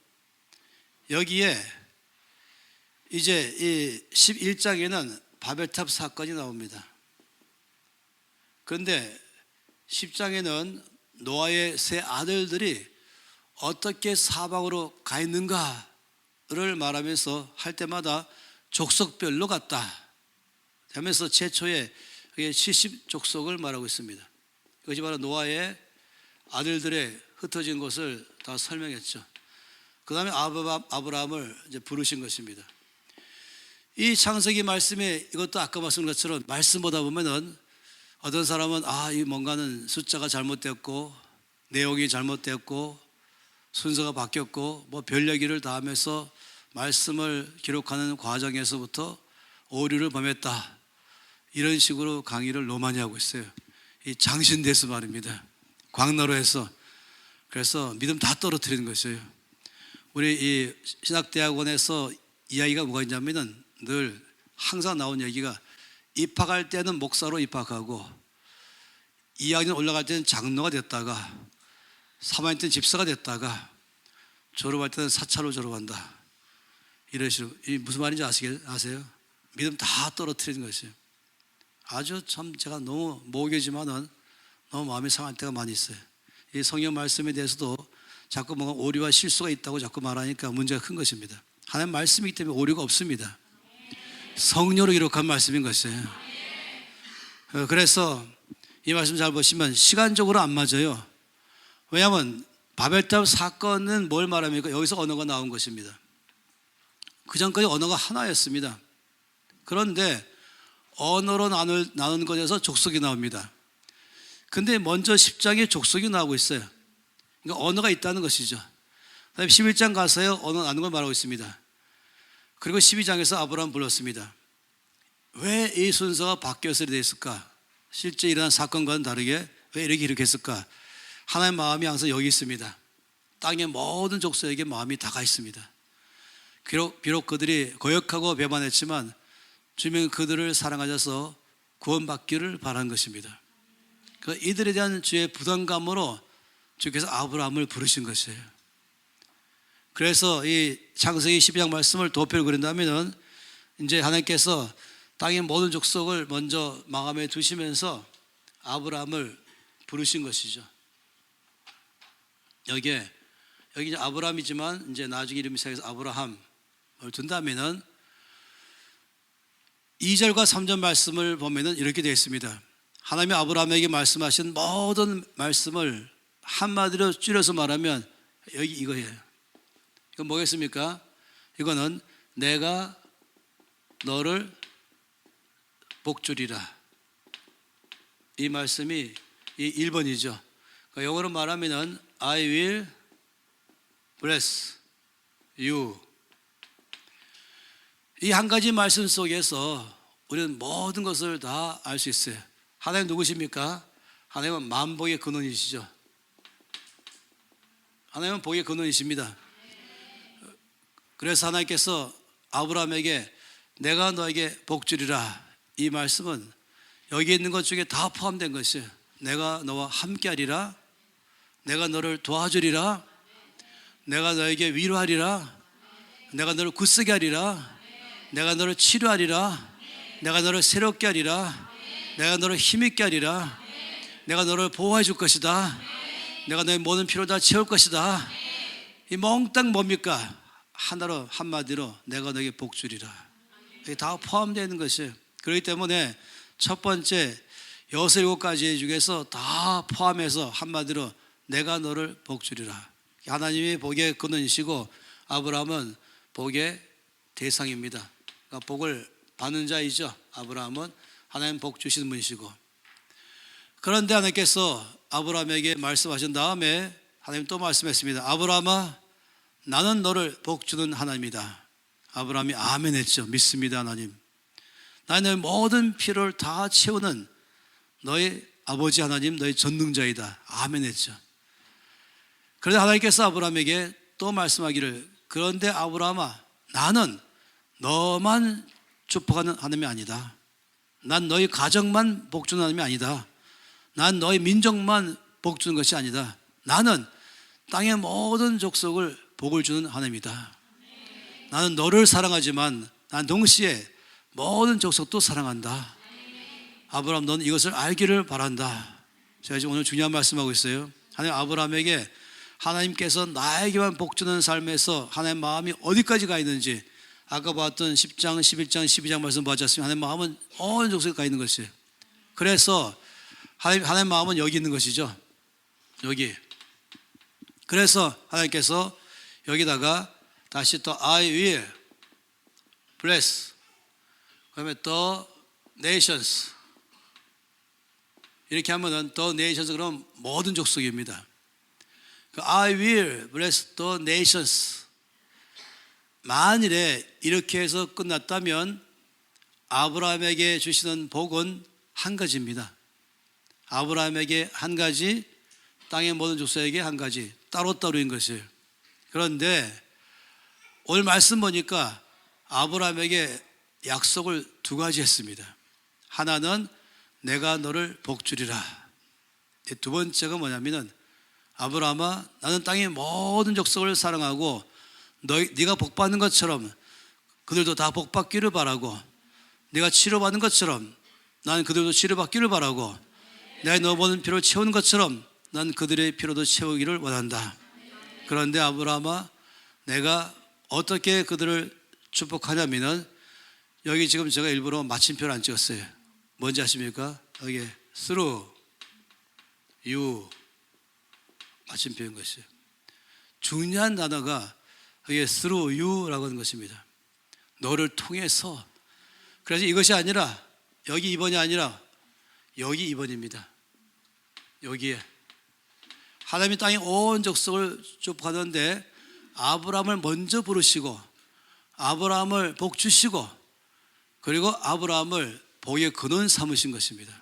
여기에 이제 이 11장에는 바벨탑 사건이 나옵니다. 그런데 10장에는 노아의 세 아들들이 어떻게 사방으로 가 있는가를 말하면서 할 때마다 족속별로 갔다 하면서 최초의 70족속을 말하고 있습니다. 이것이 바로 노아의 아들들의 흩어진 것을 다 설명했죠. 그 다음에 아브라함을 이제 부르신 것입니다. 이 창세기 말씀에 이것도 아까 말씀한 것처럼 말씀보다 보면은 어떤 사람은 이 뭔가는 숫자가 잘못됐고 내용이 잘못됐고 순서가 바뀌었고 뭐 별 얘기를 다 하면서 말씀을 기록하는 과정에서부터 오류를 범했다, 이런 식으로 강의를 너무 많이 하고 있어요. 이 장신대수 말입니다. 광나루에서. 그래서 믿음 다 떨어뜨리는 것이에요. 우리 이 신학대학원에서 이야기가 뭐가 있냐면은 늘 항상 나온 얘기가 입학할 때는 목사로 입학하고 2학년 올라갈 때는 장로가 됐다가 3학년 때는 집사가 됐다가 졸업할 때는 사찰로 졸업한다. 이런 식으로. 이 무슨 말인지 아세요? 믿음 다 떨어뜨리는 것이에요. 아주 참 제가 너무 모교지만은 너무 마음이 상할 때가 많이 있어요. 이 성경 말씀에 대해서도 자꾸 뭔가 오류와 실수가 있다고 자꾸 말하니까 문제가 큰 것입니다. 하나님 말씀이기 때문에 오류가 없습니다. 성령으로 기록한 말씀인 것이에요. 그래서 이 말씀 잘 보시면 시간적으로 안 맞아요. 왜냐하면 바벨탑 사건은 뭘 말합니까? 여기서 언어가 나온 것입니다. 그 전까지 언어가 하나였습니다. 그런데 언어로 나눈 것에서 족속이 나옵니다. 근데 먼저 10장에 족속이 나오고 있어요. 그러니까 언어가 있다는 것이죠. 그다음에 11장 가서요, 언어 나눈 걸 말하고 있습니다. 그리고 12장에서 아브라함 불렀습니다. 왜 이 순서가 바뀌어서 이렇게 됐을까? 실제 일어난 사건과는 다르게 왜 이렇게 기록했을까? 하나님의 마음이 항상 여기 있습니다. 땅의 모든 족속에게 마음이 다가 있습니다. 비록 그들이 거역하고 배반했지만 주님은 그들을 사랑하셔서 구원받기를 바란 것입니다. 이들에 대한 주의 부담감으로 주께서 아브라함을 부르신 것이에요. 그래서 이 창세기 12장 말씀을 도표를 그린다면 이제 하나님께서 땅의 모든 족속을 먼저 마음에 두시면서 아브라함을 부르신 것이죠. 여기 이제 아브라함이지만 이제 나중에 이름이 새겨서 아브라함을 둔다면은 2절과 3절 말씀을 보면은 이렇게 되어 있습니다. 하나님이 아브라함에게 말씀하신 모든 말씀을 한마디로 줄여서 말하면 여기 이거예요. 이건 뭐겠습니까? 이거는 내가 너를 복주리라. 이 말씀이 이 1번이죠. 그러니까 영어로 말하면은 I will bless you. 이 한 가지 말씀 속에서 우리는 모든 것을 다 알 수 있어요. 하나님 누구십니까? 하나님은 만복의 근원이시죠. 하나님은 복의 근원이십니다. 그래서 하나님께서 아브라함에게 내가 너에게 복주리라. 이 말씀은 여기 있는 것 중에 다 포함된 것이에요. 내가 너와 함께하리라. 내가 너를 도와주리라. 내가 너에게 위로하리라. 내가 너를 굳세게 하리라. 내가 너를 치료하리라. 내가 너를 새롭게 하리라. 내가 너를 힘있게 하리라. 내가 너를 보호해 줄 것이다. 내가 너의 모든 필요를 다 채울 것이다. 이 몽땅 뭡니까? 하나로 한마디로 내가 너에게 복주리라. 이게 다 포함되어 있는 것이에요. 그렇기 때문에 첫 번째 6, 7가지 중에서 다 포함해서 한마디로 내가 너를 복주리라. 하나님이 복의 근원이시고 아브라함은 복의 대상입니다. 그러니까 복을 받는 자이죠. 아브라함은 하나님 복 주시는 분이시고. 그런데 하나님께서 아브라함에게 말씀하신 다음에 하나님 또 말씀했습니다. 아브라함아, 나는 너를 복 주는 하나님이다. 아브라함이 아멘 했죠. 믿습니다, 하나님. 나는 너의 모든 필요를 다 채우는 너의 아버지 하나님, 너의 전능자이다. 아멘 했죠. 그런데 하나님께서 아브라함에게 또 말씀하기를, 그런데 아브라함아, 나는 너만 축복하는 하나님이 아니다. 난 너희 가정만 복 주는 하나님이 아니다. 난 너희 민족만 복 주는 것이 아니다. 나는 땅의 모든 족속을 복을 주는 하나님이다. 나는 너를 사랑하지만 난 동시에 모든 족속도 사랑한다. 아브라함, 너는 이것을 알기를 바란다. 제가 지금 오늘 중요한 말씀하고 있어요. 하나님 아브라함에게 하나님께서 나에게만 복 주는 삶에서 하나님 마음이 어디까지 가 있는지, 아까 봤던 10장, 11장, 12장 말씀 보았지 않습니까? 하나님 마음은 온 족속에 가 있는 것이에요. 그래서 하나님 마음은 여기 있는 것이죠. 여기. 그래서 하나님께서 여기다가 다시 또 I will bless, 그다음에 the nations, 이렇게 하면은 the nations, 그럼 모든 족속입니다. I will bless the nations. 만일에 이렇게 해서 끝났다면 아브라함에게 주시는 복은 한 가지입니다. 아브라함에게 한 가지 땅의 모든 족속에게 한 가지, 따로따로인 것이에요. 그런데 오늘 말씀 보니까 아브라함에게 약속을 두 가지 했습니다. 하나는 내가 너를 복주리라. 두 번째가 뭐냐면은 아브라함아, 나는 땅의 모든 족속을 사랑하고 네가 복받는 것처럼 그들도 다 복받기를 바라고, 네가 치료받는 것처럼 나는 그들도 치료받기를 바라고, 내가 너 보는 피로 채우는 것처럼 난 그들의 피로도 채우기를 원한다. 그런데 아브라함아, 내가 어떻게 그들을 축복하냐면은, 여기 지금 제가 일부러 마침표를 안 찍었어요. 뭔지 아십니까? 여기 through you 마침표인 것이에요. 중요한 단어가 여기 through you라고 하는 것입니다. 너를 통해서. 그래서 이것이 아니라 여기 2번이 아니라 여기 2번입니다. 여기에 하나님이 땅의 온 족속을 축복하는데 아브라함을 먼저 부르시고 아브라함을 복 주시고 그리고 아브라함을 복의 근원 삼으신 것입니다.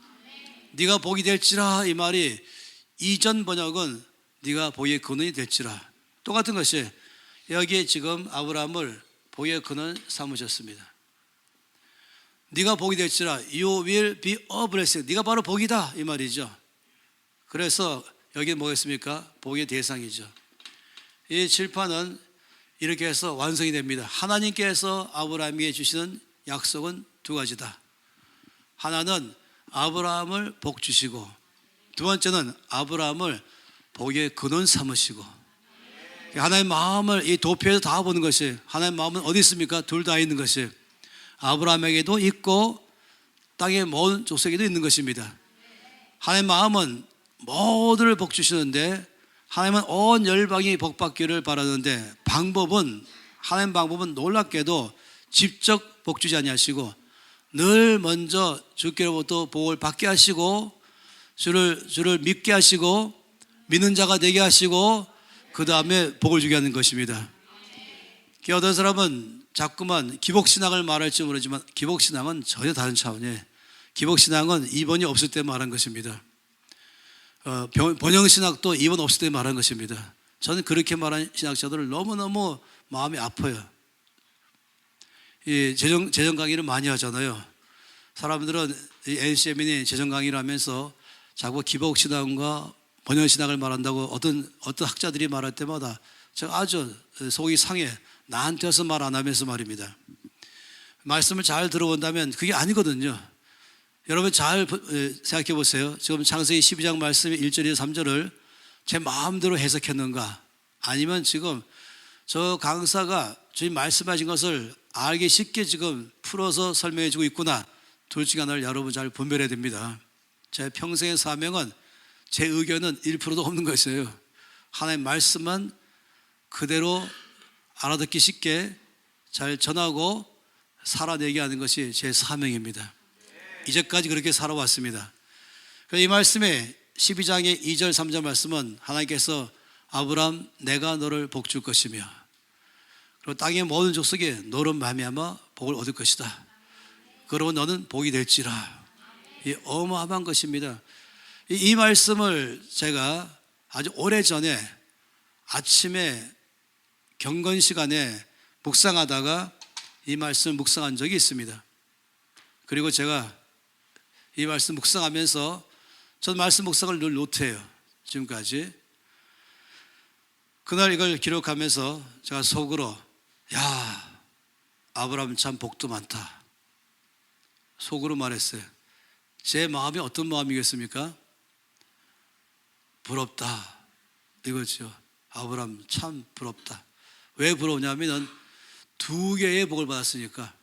네가 복이 될지라, 이 말이 이전 번역은 네가 복의 근원이 될지라, 똑같은 것이 여기에 지금 아브라함을 복의 근원 삼으셨습니다. 네가 복이 될지라, you will be a blessing. 네가 바로 복이다, 이 말이죠. 그래서 여기 뭐겠습니까? 복의 대상이죠. 이 칠판은 이렇게 해서 완성이 됩니다. 하나님께서 아브라함에게 주시는 약속은 두 가지다. 하나는 아브라함을 복 주시고, 두 번째는 아브라함을 복의 근원 삼으시고. 하나님의 마음을 이 도표에서 다 보는 것이, 하나님의 마음은 어디 있습니까? 둘 다 있는 것이 아브라함에게도 있고 땅의 모든 족속에도 있는 것입니다. 하나님의 마음은 모두를 복 주시는데, 하나님은 온 열방이 복받기를 바라는데, 하나님 방법은 놀랍게도 직접 복 주지 아니하시고 늘 먼저 주께로부터 복을 받게 하시고 주를 믿게 하시고 믿는 자가 되게 하시고 그 다음에 복을 주게 하는 것입니다. 어떤 사람은 자꾸만 기복신앙을 말할지 모르지만 기복신앙은 전혀 다른 차원이에요. 기복신앙은 2번이 없을 때 말한 것입니다. 번영신학도 2번 없을 때 말한 것입니다. 저는 그렇게 말한 신학자들을 너무너무 마음이 아파요. 이 재정 강의를 많이 하잖아요. 사람들은 이 NCM이 재정 강의를 하면서 자꾸 기복신앙과 번영신학을 말한다고 어떤 학자들이 말할 때마다 제가 아주 속이 상해. 나한테 와서 말 안 하면서 말입니다. 말씀을 잘 들어본다면 그게 아니거든요. 여러분 잘 생각해 보세요. 지금 창세기 12장 말씀 1절에서 3절을 제 마음대로 해석했는가, 아니면 지금 저 강사가 주님 말씀하신 것을 알기 쉽게 지금 풀어서 설명해 주고 있구나, 둘 중에 하나를 여러분 잘 분별해야 됩니다. 제 평생의 사명은, 제 의견은 1%도 없는 것이에요. 하나님의 말씀만 그대로 알아듣기 쉽게 잘 전하고 살아내게 하는 것이 제 사명입니다. 이제까지 그렇게 살아왔습니다. 이 말씀에 12장의 2절 3절 말씀은 하나님께서 아브라함, 내가 너를 복 줄 것이며 그리고 땅의 모든 족속에 너로 말미암아 복을 얻을 것이다. 그러고 너는 복이 될지라. 이 어마어마한 것입니다. 이 말씀을 제가 아주 오래전에 아침에 경건 시간에 묵상하다가 이 말씀 묵상한 적이 있습니다. 그리고 제가 이 말씀 묵상하면서, 전 말씀 묵상을 늘 노트해요, 지금까지. 그날 이걸 기록하면서 제가 속으로, 야, 아브라함 참 복도 많다, 속으로 말했어요. 제 마음이 어떤 마음이겠습니까? 부럽다, 이거죠. 아브라함 참 부럽다. 왜 부럽냐면 두 개의 복을 받았으니까.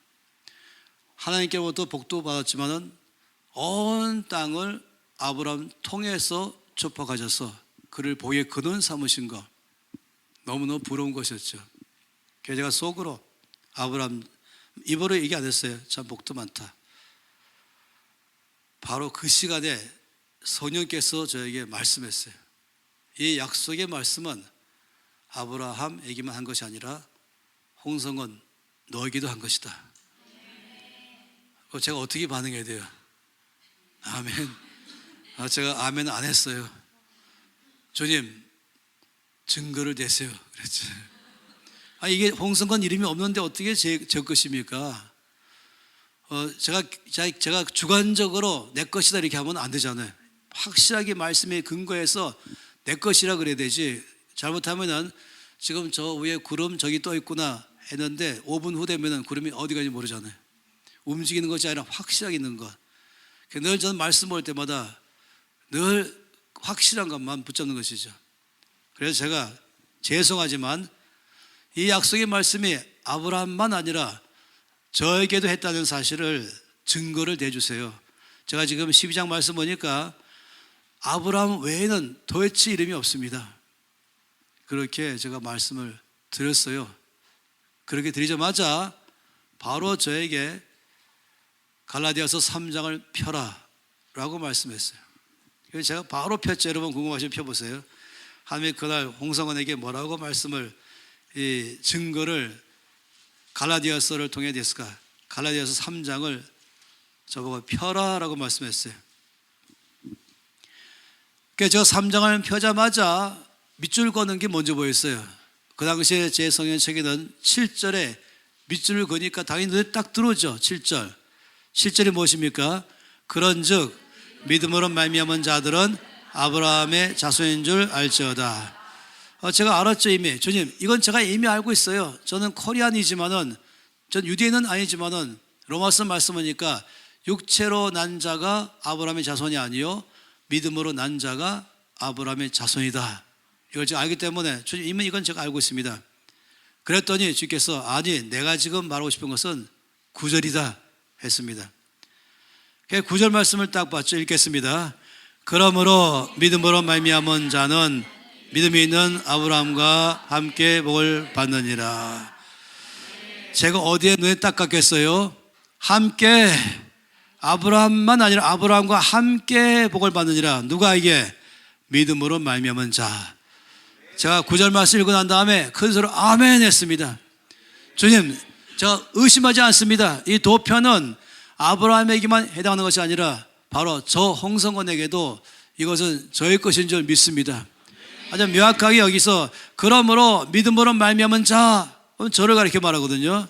하나님께로부터 복도 받았지만은 온 땅을 아브라함 통해서 축복하셔서 그를 복의 근원 삼으신 것, 너무너무 부러운 것이었죠. 그래서 제가 속으로 아브라함, 입으로 얘기 안 했어요. 참 복도 많다. 바로 그 시간에 성령께서 저에게 말씀했어요. 이 약속의 말씀은 아브라함에게만 한 것이 아니라 홍성은 너에게도 한 것이다. 제가 어떻게 반응해야 돼요? 아멘. 제가 아멘 안 했어요. 주님 증거를 대세요. 그랬죠. 이게 홍성건 이름이 없는데 어떻게 제 것입니까? 제가 주관적으로 내 것이다 이렇게 하면 안 되잖아요. 확실하게 말씀에 근거해서 내 것이라 그래야 되지. 잘못하면은 지금 저 위에 구름 저기 떠 있구나 했는데 5분 후 되면은 구름이 어디 가는지 모르잖아요. 움직이는 것이 아니라 확실하게 있는 것. 늘 저는 말씀 볼 때마다 늘 확실한 것만 붙잡는 것이죠. 그래서 제가 죄송하지만 이 약속의 말씀이 아브라함만 아니라 저에게도 했다는 사실을 증거를 대주세요. 제가 지금 12장 말씀 보니까 아브라함 외에는 도대체 이름이 없습니다. 그렇게 제가 말씀을 드렸어요. 그렇게 드리자마자 바로 저에게 갈라디아서 3장을 펴라 라고 말씀했어요. 그래서 제가 바로 폈죠. 여러분 궁금하시면 펴보세요. 하나님이 그날 홍성원에게 뭐라고 말씀을 이 증거를 갈라디아서를 통해 됐을까? 갈라디아서 3장을 저보고 펴라 라고 말씀했어요. 그래서 저 3장을 펴자마자 밑줄 거는 게 먼저 보였어요. 그 당시에 제 성경책에는 7절에 밑줄을 그니까 당연히 눈에 딱 들어오죠. 7절. 7절이 무엇입니까? 그런즉 믿음으로 말미암은 자들은 아브라함의 자손인 줄 알지어다. 제가 알았죠 이미. 주님 이건 제가 이미 알고 있어요. 저는 코리안이지만은 전 유대인은 아니지만은 로마서 말씀하니까 육체로 난 자가 아브라함의 자손이 아니요 믿음으로 난 자가 아브라함의 자손이다. 이걸 제가 알기 때문에 주님 이미 이건 제가 알고 있습니다. 그랬더니 주께서 아니 내가 지금 말하고 싶은 것은 9절이다 했습니다. 9절 말씀을 딱 봤죠. 읽겠습니다. 그러므로 믿음으로 말미암은 자는 믿음이 있는 아브라함과 함께 복을 받느니라. 제가 어디에 눈에 딱 갔겠어요? 함께 아브라함만 아니라 아브라함과 함께 복을 받느니라. 누가 이게? 믿음으로 말미암은 자. 제가 9절 말씀 읽고 난 다음에 큰 소리로 아멘 했습니다. 주님 제가 의심하지 않습니다. 이 도표는 아브라함에게만 해당하는 것이 아니라 바로 저 홍성건에게도 이것은 저의 것인 줄 믿습니다. 아주 명확하게 여기서 그러므로 믿음으로 말미암은 자, 저를 가리켜 말하거든요.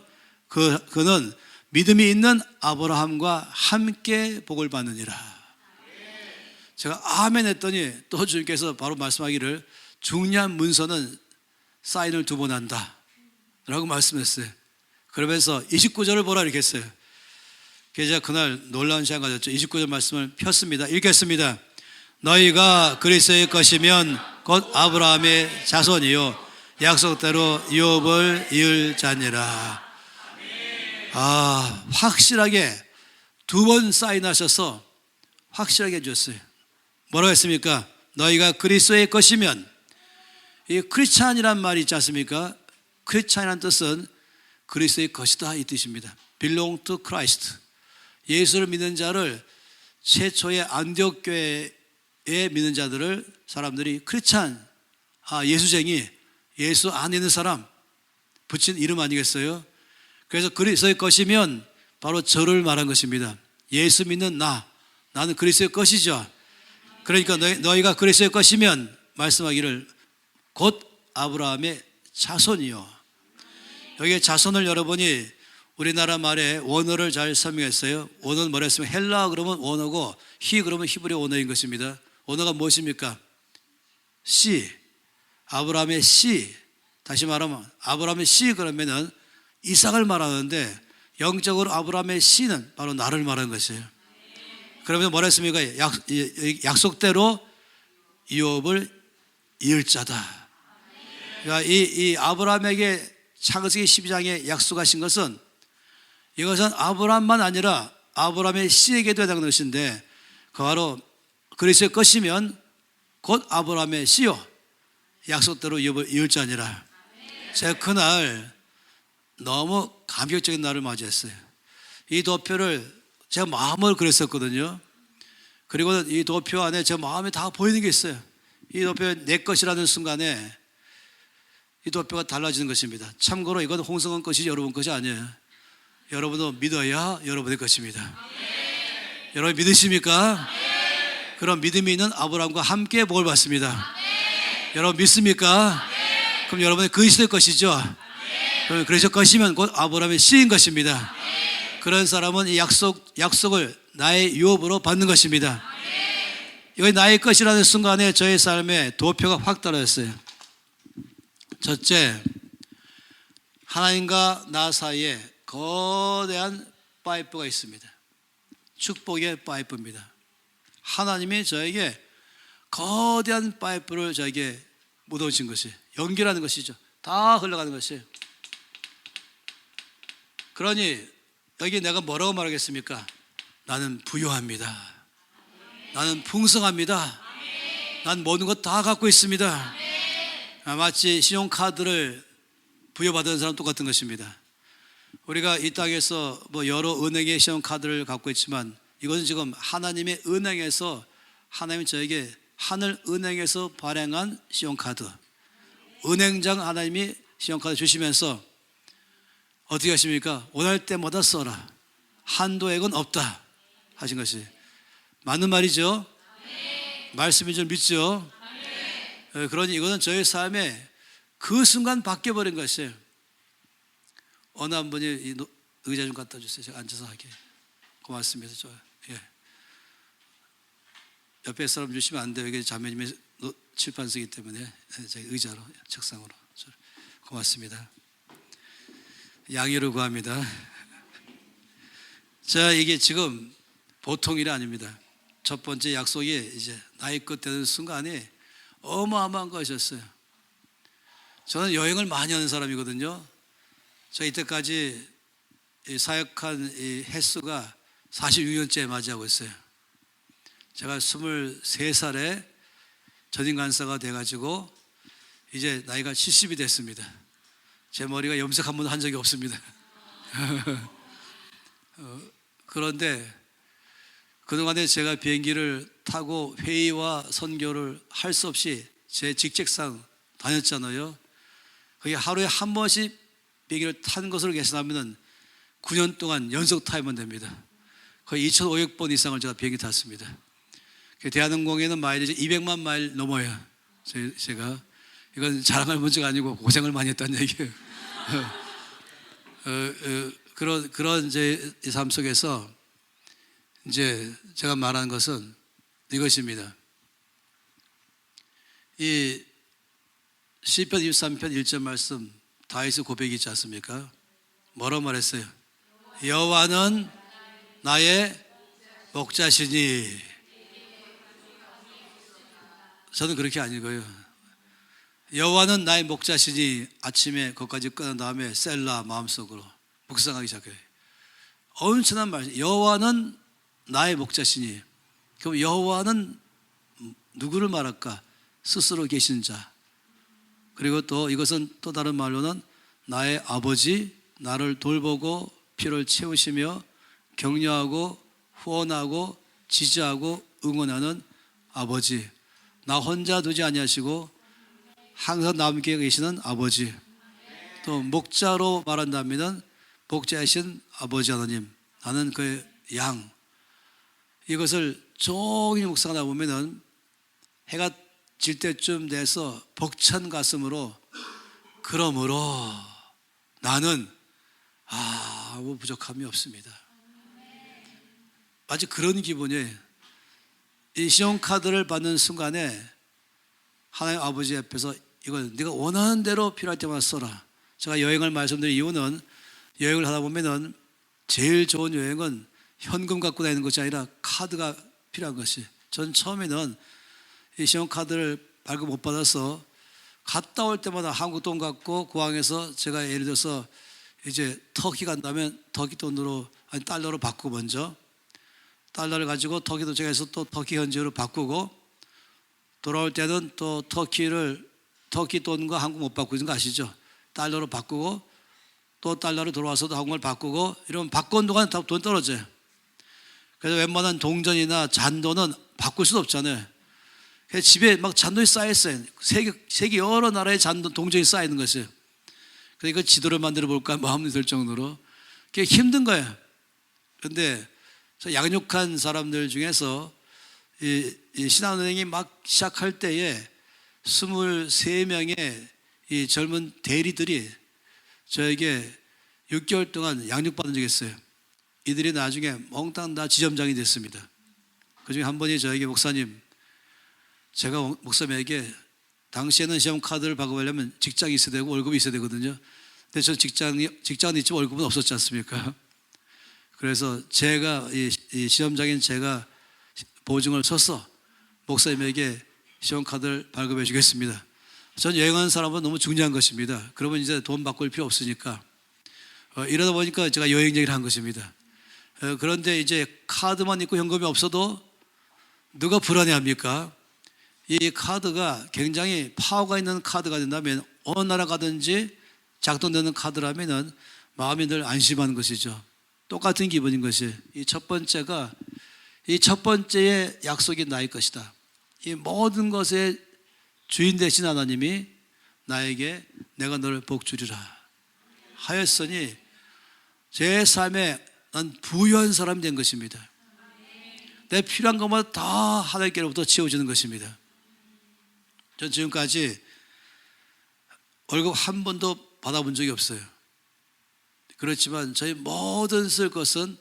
그는 믿음이 있는 아브라함과 함께 복을 받느니라. 제가 아멘 했더니 또 주님께서 바로 말씀하기를 중요한 문서는 사인을 2번 한다 라고 말씀했어요. 그러면서 29절을 보라 이렇게 했어요. 그래서 제가 그날 놀라운 시간 가졌죠. 29절 말씀을 폈습니다. 읽겠습니다. 너희가 그리스도의 것이면 곧 아브라함의 자손이요 약속대로 유업을 이을 자니라. 확실하게 2번 사인하셔서 확실하게 해주셨어요. 뭐라고 했습니까? 너희가 그리스도의 것이면, 이 크리스찬이란 말이 있지 않습니까? 크리스찬이라는 뜻은 그리스도의 것이다 이 뜻입니다. belong to Christ. 예수를 믿는 자를 최초의 안디옥 교회에 믿는 자들을 사람들이 크리스찬, 예수쟁이, 예수 안에 있는 사람 붙인 이름 아니겠어요? 그래서 그리스도의 것이면 바로 저를 말한 것입니다. 예수 믿는 나는 그리스도의 것이죠. 그러니까 너희가 그리스도의 것이면 말씀하기를 곧 아브라함의 자손이요. 여기에 자손을 여러분이 우리나라 말에 원어를 잘 설명했어요. 원어는 뭐라 했으면 헬라어 그러면 원어고 히 그러면 히브리어 원어인 것입니다. 원어가 무엇입니까? 씨, 아브라함의 씨. 다시 말하면 아브라함의 씨 그러면은 이삭을 말하는데 영적으로 아브라함의 씨는 바로 나를 말하는 것이에요. 그러면 뭐라 했습니까? 약속대로 유업을 이을 자다. 그러니까 이 아브라함에게 창세기 12장에 약속하신 것은 이것은 아브라함만 아니라 아브라함의 씨에게도 해당하는 것인데 그 바로 그리스도의 것이면 곧 아브라함의 씨요 약속대로 유업을 이을 자니라. 제가 그날 너무 감격적인 날을 맞이했어요. 이 도표를 제가 마음으로 그랬었거든요. 그리고 이 도표 안에 제 마음에 다 보이는 게 있어요. 이 도표 내 것이라는 순간에 이 도표가 달라지는 것입니다. 참고로 이건 홍성원 것이지 여러분 것이 아니에요. 여러분도 믿어야 여러분의 것입니다. 여러분 믿으십니까? 그럼 믿음이 있는 아브라함과 함께 복을 받습니다. 여러분 믿습니까? 그럼 여러분의 그리스도의 것이죠. 그러실 것이면 곧 아브라함의 씨인 것입니다. 그런 사람은 이 약속을 나의 유업으로 받는 것입니다. 이거 나의 것이라는 순간에 저의 삶에 도표가 확 떨어졌어요. 첫째, 하나님과 나 사이에 거대한 파이프가 있습니다. 축복의 파이프입니다. 하나님이 저에게 거대한 파이프를 저에게 묻어주신 것이 연기라는 것이죠. 다 흘러가는 것이에요. 그러니 여기 내가 뭐라고 말하겠습니까? 나는 부유합니다. 나는 풍성합니다. 난 모든 것 다 갖고 있습니다. 마치 신용카드를 부여받은 사람 똑같은 것입니다. 우리가 이 땅에서 여러 은행의 신용카드를 갖고 있지만 이것은 지금 하나님의 은행에서 하나님이 저에게 하늘 은행에서 발행한 신용카드, 은행장 하나님이 신용카드 주시면서 어떻게 하십니까? 원할 때마다 써라. 한도액은 없다 하신 것이 맞는 말이죠. 말씀인 줄 믿죠. 그러니 이것은 저의 삶에 그 순간 바뀌어버린 것이에요. 어느 한 분이 의자 좀 갖다 주세요. 제가 앉아서 하게. 고맙습니다. 예. 옆에 사람 주시면 안 돼요. 이게 자매님의 칠판 쓰기 때문에 제가 의자로, 책상으로. 고맙습니다. 양해를 구합니다. 자, 이게 지금 보통 일이 아닙니다. 첫 번째 약속이 이제 나의 것 되는 순간에 어마어마한 것이었어요. 저는 여행을 많이 하는 사람이거든요. 제가 이때까지 사역한 이 횟수가 46년째 맞이하고 있어요. 제가 23살에 전임 간사가 돼가지고 이제 나이가 70이 됐습니다. 제 머리가 염색 한 번도 한 적이 없습니다. 그런데 그동안에 제가 비행기를 타고 회의와 선교를 할 수 없이 제 직책상 다녔잖아요. 그게 하루에 한 번씩 비행기를 타는 것으로 계산하면 9년 동안 연속 타면 됩니다. 거의 2,500번 이상을 제가 비행기 탔습니다. 대한항공에는 마일리지 200만 마일 넘어요. 제가 이건 자랑할 문제가 아니고 고생을 많이 했다는 얘기예요. 그런 제 삶 속에서 이제 제가 말하는 것은 이것입니다. 이 시편 23편 1절 말씀 다윗의 고백이 있지 않습니까? 뭐라고 말했어요? 여호와는 나의 목자시니. 저는 그렇게 안 읽어요. 여호와는 나의 목자시니 아침에 그것까지 끝난 다음에 셀라 마음속으로 묵상하기 시작해요. 엄청난 말씀. 여호와는 나의 목자시니. 그럼 여호와는 누구를 말할까? 스스로 계신 자. 그리고 또 이것은 또 다른 말로는 나의 아버지, 나를 돌보고 피를 채우시며 격려하고 후원하고 지지하고 응원하는 아버지. 나 혼자 두지 아니하시고 항상 나와 함께 계시는 아버지. 또 목자로 말한다면 목자이신 아버지 하나님. 나는 그의 양. 이것을 종일 묵상하다 보면은 해가 질 때쯤 돼서 벅찬 가슴으로 그러므로 나는 아무 부족함이 없습니다. 마치 그런 기분이에요. 이 신용카드를 받는 순간에 하나님 아버지 앞에서 이걸 네가 원하는 대로 필요할 때마다 써라. 제가 여행을 말씀드린 이유는 여행을 하다 보면은 제일 좋은 여행은 현금 갖고 다니는 것이 아니라 카드가 필요한 것이. 전 처음에는 이 신용카드를 발급 못 받아서 갔다 올 때마다 한국 돈 갖고 공항에서 제가 예를 들어서 이제 터키 간다면 터키 돈으로 아니 달러로 바꾸고 먼저 달러를 가지고 터키 도착해서 또 터키 현지로 바꾸고 돌아올 때는 또 터키 돈과 한국 못 바꾸는 거 아시죠? 달러로 바꾸고 또 달러로 돌아와서도 한국을 바꾸고 이러면 바꾼 동안 다 돈 떨어져요. 그래서 웬만한 동전이나 잔돈은 바꿀 수도 없잖아요. 그래서 집에 막 잔돈이 쌓여있어요. 세계 여러 나라의 잔돈, 동전이 쌓여있는 것이에요. 그래서 이거 지도를 만들어 볼까 마음이 들 정도로 그게 힘든 거예요. 그런데 양육한 사람들 중에서 이 신한은행이 막 시작할 때에 23명의 이 젊은 대리들이 저에게 6개월 동안 양육받은 적이 있어요. 이들이 나중에 몽땅 다 지점장이 됐습니다. 그중에 한 분이 저에게, 목사님, 제가 목사님에게 당시에는 시험 카드를 발급하려면 직장이 있어야 되고 월급이 있어야 되거든요. 근데 저 직장은 있지만 월급은 없었지 않습니까? 그래서 제가 이 시험장인 제가 보증을 서서 목사님에게 시험 카드를 발급해 주겠습니다. 전 여행하는 사람은 너무 중요한 것입니다. 그러면 이제 돈 바꿀 필요 없으니까. 이러다 보니까 제가 여행 얘기를 한 것입니다. 그런데 이제 카드만 있고 현금이 없어도 누가 불안해합니까? 이 카드가 굉장히 파워가 있는 카드가 된다면 어느 나라 가든지 작동되는 카드라면 마음이 늘 안심하는 것이죠. 똑같은 기분인 것이, 이 첫 번째가, 이 첫 번째의 약속이 나의 것이다. 이 모든 것의 주인 되신 하나님이 나에게 내가 너를 복주리라 하였으니 제 삶에 난 부유한 사람이 된 것입니다. 내 필요한 것마다 다 하나님께로부터 채워주는 것입니다. 전 지금까지 월급 한 번도 받아본 적이 없어요. 그렇지만 저희 모든 쓸 것은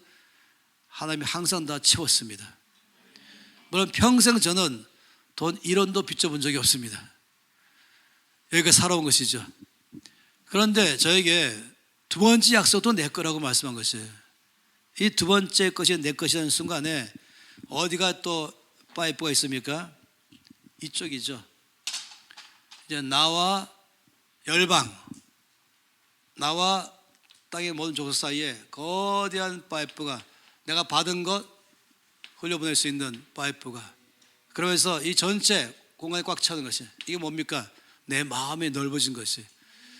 하나님이 항상 다 채웠습니다. 물론 평생 저는 돈 1원도 빚져본 적이 없습니다. 여기까지 살아온 것이죠. 그런데 저에게 두 번째 약속도 내 거라고 말씀한 것이에요. 이 두 번째 것이 내 것이라는 순간에 어디가 또 파이프가 있습니까? 이쪽이죠. 이제 나와 열방, 나와 땅의 모든 족속 사이에 거대한 파이프가, 내가 받은 것 흘려보낼 수 있는 파이프가, 그러면서 이 전체 공간이 꽉 차는 것이, 이게 뭡니까? 내 마음이 넓어진 것이,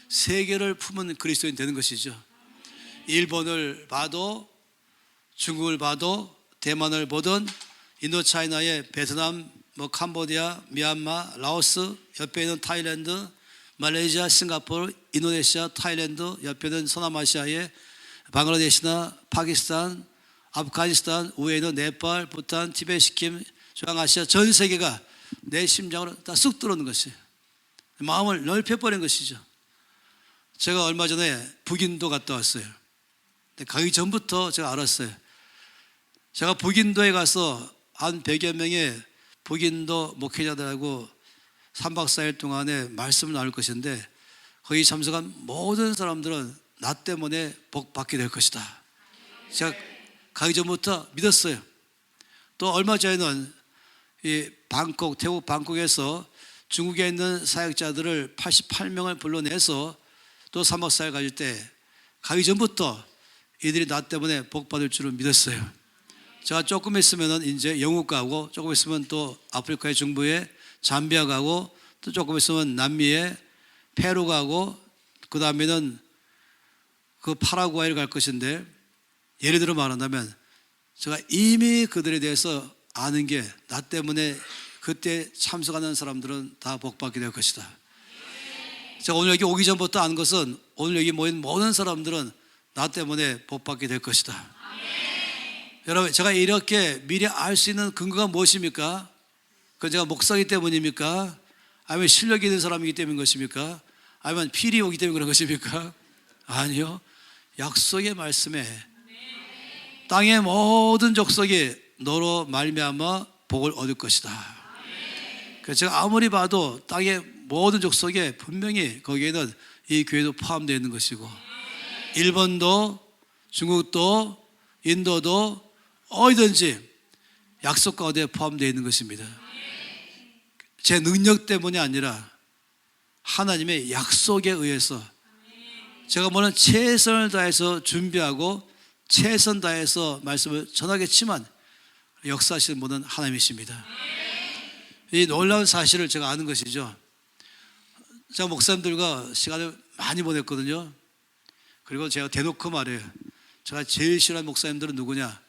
세계를 품은 그리스도인 되는 것이죠. 일본을 봐도, 중국을 봐도, 대만을 보든, 인도차이나의 베트남, 캄보디아, 미얀마, 라오스, 옆에 있는 타일랜드, 말레이시아, 싱가포르, 인도네시아, 타일랜드, 옆에 있는 서남아시아의 방글라데시나 파키스탄, 아프가니스탄, 우에 있는 네팔, 부탄, 티베트, 시킴, 중앙아시아 전 세계가 내 심장으로 다 쑥 들어오는 것이에요. 마음을 넓혀버린 것이죠. 제가 얼마 전에 북인도 갔다 왔어요. 근데 가기 전부터 제가 알았어요. 제가 북인도에 가서 한 100여 명의 북인도 목회자들하고 3박 4일 동안에 말씀을 나눌 것인데, 거기 참석한 모든 사람들은 나 때문에 복 받게 될 것이다. 제가 가기 전부터 믿었어요. 또 얼마 전에는 이 방콕, 태국 방콕에서 중국에 있는 사역자들을 88명을 불러내서 또 3박 4일 가질 때 가기 전부터 이들이 나 때문에 복 받을 줄은 믿었어요. 제가 조금 있으면 이제 영국 가고, 조금 있으면 또 아프리카의 중부에 잠비아 가고, 또 조금 있으면 남미에 페루 가고, 그 다음에는 그 파라과이를 갈 것인데, 예를 들어 말한다면 제가 이미 그들에 대해서 아는 게, 나 때문에 그때 참석하는 사람들은 다 복받게 될 것이다. 제가 오늘 여기 오기 전부터 아는 것은, 오늘 여기 모인 모든 사람들은 나 때문에 복받게 될 것이다. 여러분, 제가 이렇게 미리 알 수 있는 근거가 무엇입니까? 그건 제가 목사이기 때문입니까? 아니면 실력이 있는 사람이기 때문인 것입니까? 아니면 필이 오기 때문에 그런 것입니까? 아니요. 약속의 말씀에 땅의 모든 족속이 너로 말미암아 복을 얻을 것이다. 그래서 제가 아무리 봐도 땅의 모든 족속에 분명히 거기에는 이 교회도 포함되어 있는 것이고, 일본도, 중국도, 인도도 어디든지 약속 가운데 포함되어 있는 것입니다. 제 능력 때문이 아니라 하나님의 약속에 의해서 제가 물론 최선을 다해서 준비하고 최선 다해서 말씀을 전하겠지만 역사하시는 분은 하나님이십니다. 이 놀라운 사실을 제가 아는 것이죠. 제가 목사님들과 시간을 많이 보냈거든요. 그리고 제가 대놓고 말해요. 제가 제일 싫어하는 목사님들은 누구냐?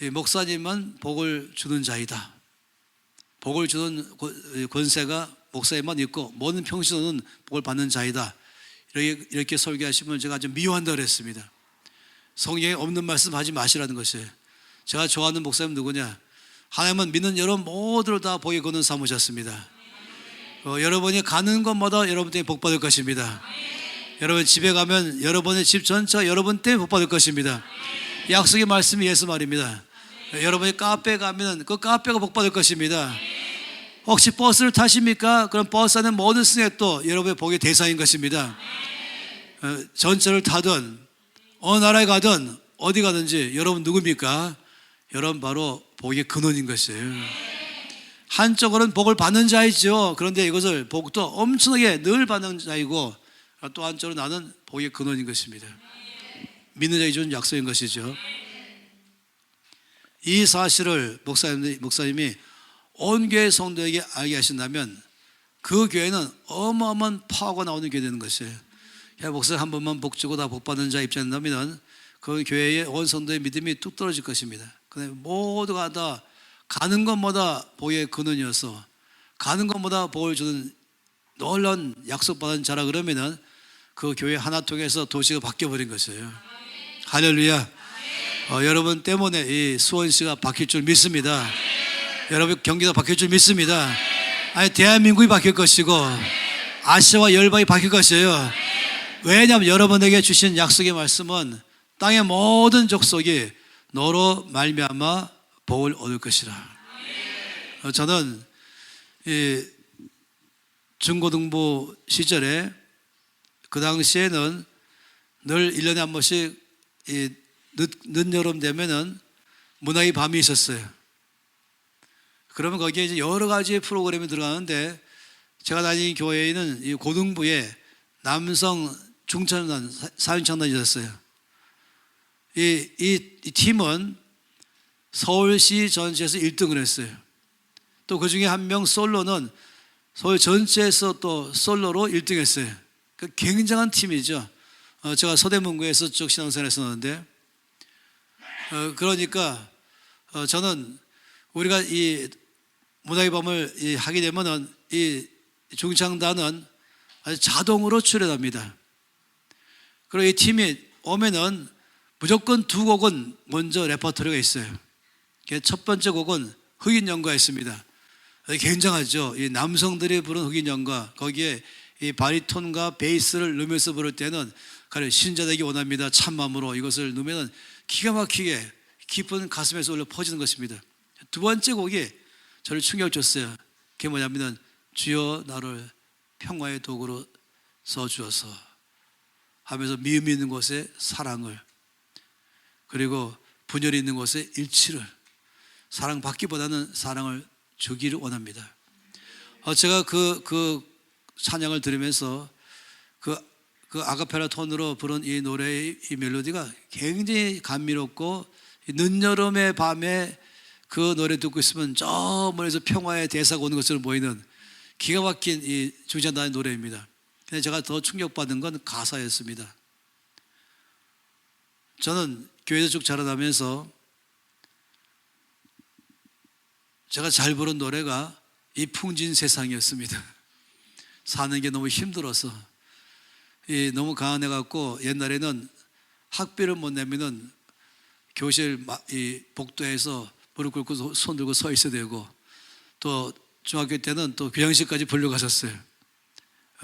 이 목사님만 복을 주는 자이다. 복을 주는 권세가 목사님만 있고 모든 평신도는 복을 받는 자이다. 이렇게 설교하시면 제가 좀 미워한다 그랬습니다. 성경에 없는 말씀 하지 마시라는 것이에요. 제가 좋아하는 목사님 누구냐? 하나님은 믿는 여러분 모두를 다 복의 근원 삼으셨습니다. 여러분이 가는 곳마다 여러분 때문에 복 받을 것입니다. 여러분 집에 가면 여러분의 집 전체가 여러분 때문에 복 받을 것입니다. 약속의 말씀이 예수 말입니다. 여러분이 카페에 가면 그 카페가 복 받을 것입니다. 혹시 버스를 타십니까? 그럼 버스 안에 모든 승객도 여러분의 복의 대상인 것입니다. 전철을 타든 어느 나라에 가든 어디 가든지 여러분 누굽니까? 여러분 바로 복의 근원인 것이에요. 한쪽으로는 복을 받는 자이죠. 그런데 이것을 복도 엄청나게 늘 받는 자이고, 또 한쪽으로 나는 복의 근원인 것입니다. 믿는 자에게 주는 약속인 것이죠. 이 사실을 목사님이 온 교회 성도에게 알게 하신다면 그 교회는 어마어마한 파워가 나오는 교회 되는 것이에요. 목사님 한 번만 복 주고 다 복 받는 자 입장한다면 그 교회의 온 성도의 믿음이 뚝 떨어질 것입니다. 근데 모두가 다 가는 것마다 복의 근원이어서 가는 것마다 복을 주는 놀라운 약속받은 자라 그러면은 그 교회 하나 통해서 도시가 바뀌어버린 것이에요. 할렐루야. 여러분 때문에 이 수원시가 바뀔 줄 믿습니다. 여러분 경기도 바뀔 줄 믿습니다. 아니 대한민국이 바뀔 것이고 아시아와 열방이 바뀔 것이에요. 왜냐하면 여러분에게 주신 약속의 말씀은 땅의 모든 족속이 너로 말미암아 복을 얻을 것이라. 저는 이 중고등부 시절에 그 당시에는 늘 1년에 한 번씩 이 늦여름 되면은 문화의 밤이 있었어요. 그러면 거기에 이제 여러 가지 프로그램이 들어가는데 제가 다니는 교회에는 이 고등부에 남성 중창단, 사윤창단이 있었어요. 이 팀은 서울시 전체에서 1등을 했어요. 또 그 중에 한 명 솔로는 서울 전체에서 또 솔로로 1등 했어요. 굉장한 팀이죠. 제가 서대문구에서 쭉 신앙생활 했었는데, 그러니까 저는 우리가 이 문화의 밤을 하게 되면은 이 중창단은 아주 자동으로 출연합니다. 그리고 이 팀이 오면은 무조건 두 곡은 먼저 레퍼토리가 있어요. 첫 번째 곡은 흑인 연가였습니다. 굉장하죠. 이 남성들이 부른 흑인 연가, 거기에 이 바리톤과 베이스를 넣으면서 부를 때는 가령 신자되기 원합니다. 참마음으로 이것을 넣으면 기가 막히게 깊은 가슴에서 올려 퍼지는 것입니다. 두 번째 곡이 저를 충격 줬어요. 그게 뭐냐면 주여 나를 평화의 도구로 써주어서 하면서 미움이 있는 곳에 사랑을, 그리고 분열이 있는 곳에 일치를, 사랑받기보다는 사랑을 주기를 원합니다. 제가 그 찬양을 들으면서 그 아카펠라 톤으로 부른 이 노래의 이 멜로디가 굉장히 감미롭고, 늦여름의 밤에 그 노래 듣고 있으면 저 멀리서 평화의 대사가 오는 것처럼 보이는 기가 막힌 이 중창단의 노래입니다. 근데 제가 더 충격받은 건 가사였습니다. 저는 교회에서 쭉 자라나면서 제가 잘 부른 노래가 이 풍진 세상이었습니다. 사는 게 너무 힘들어서, 너무 가난해갖고 옛날에는 학비를 못 내면은 교실 이 복도에서 무릎 꿇고 손 들고 서 있어야 되고, 또 중학교 때는 또 교양실까지 불려갔었어요.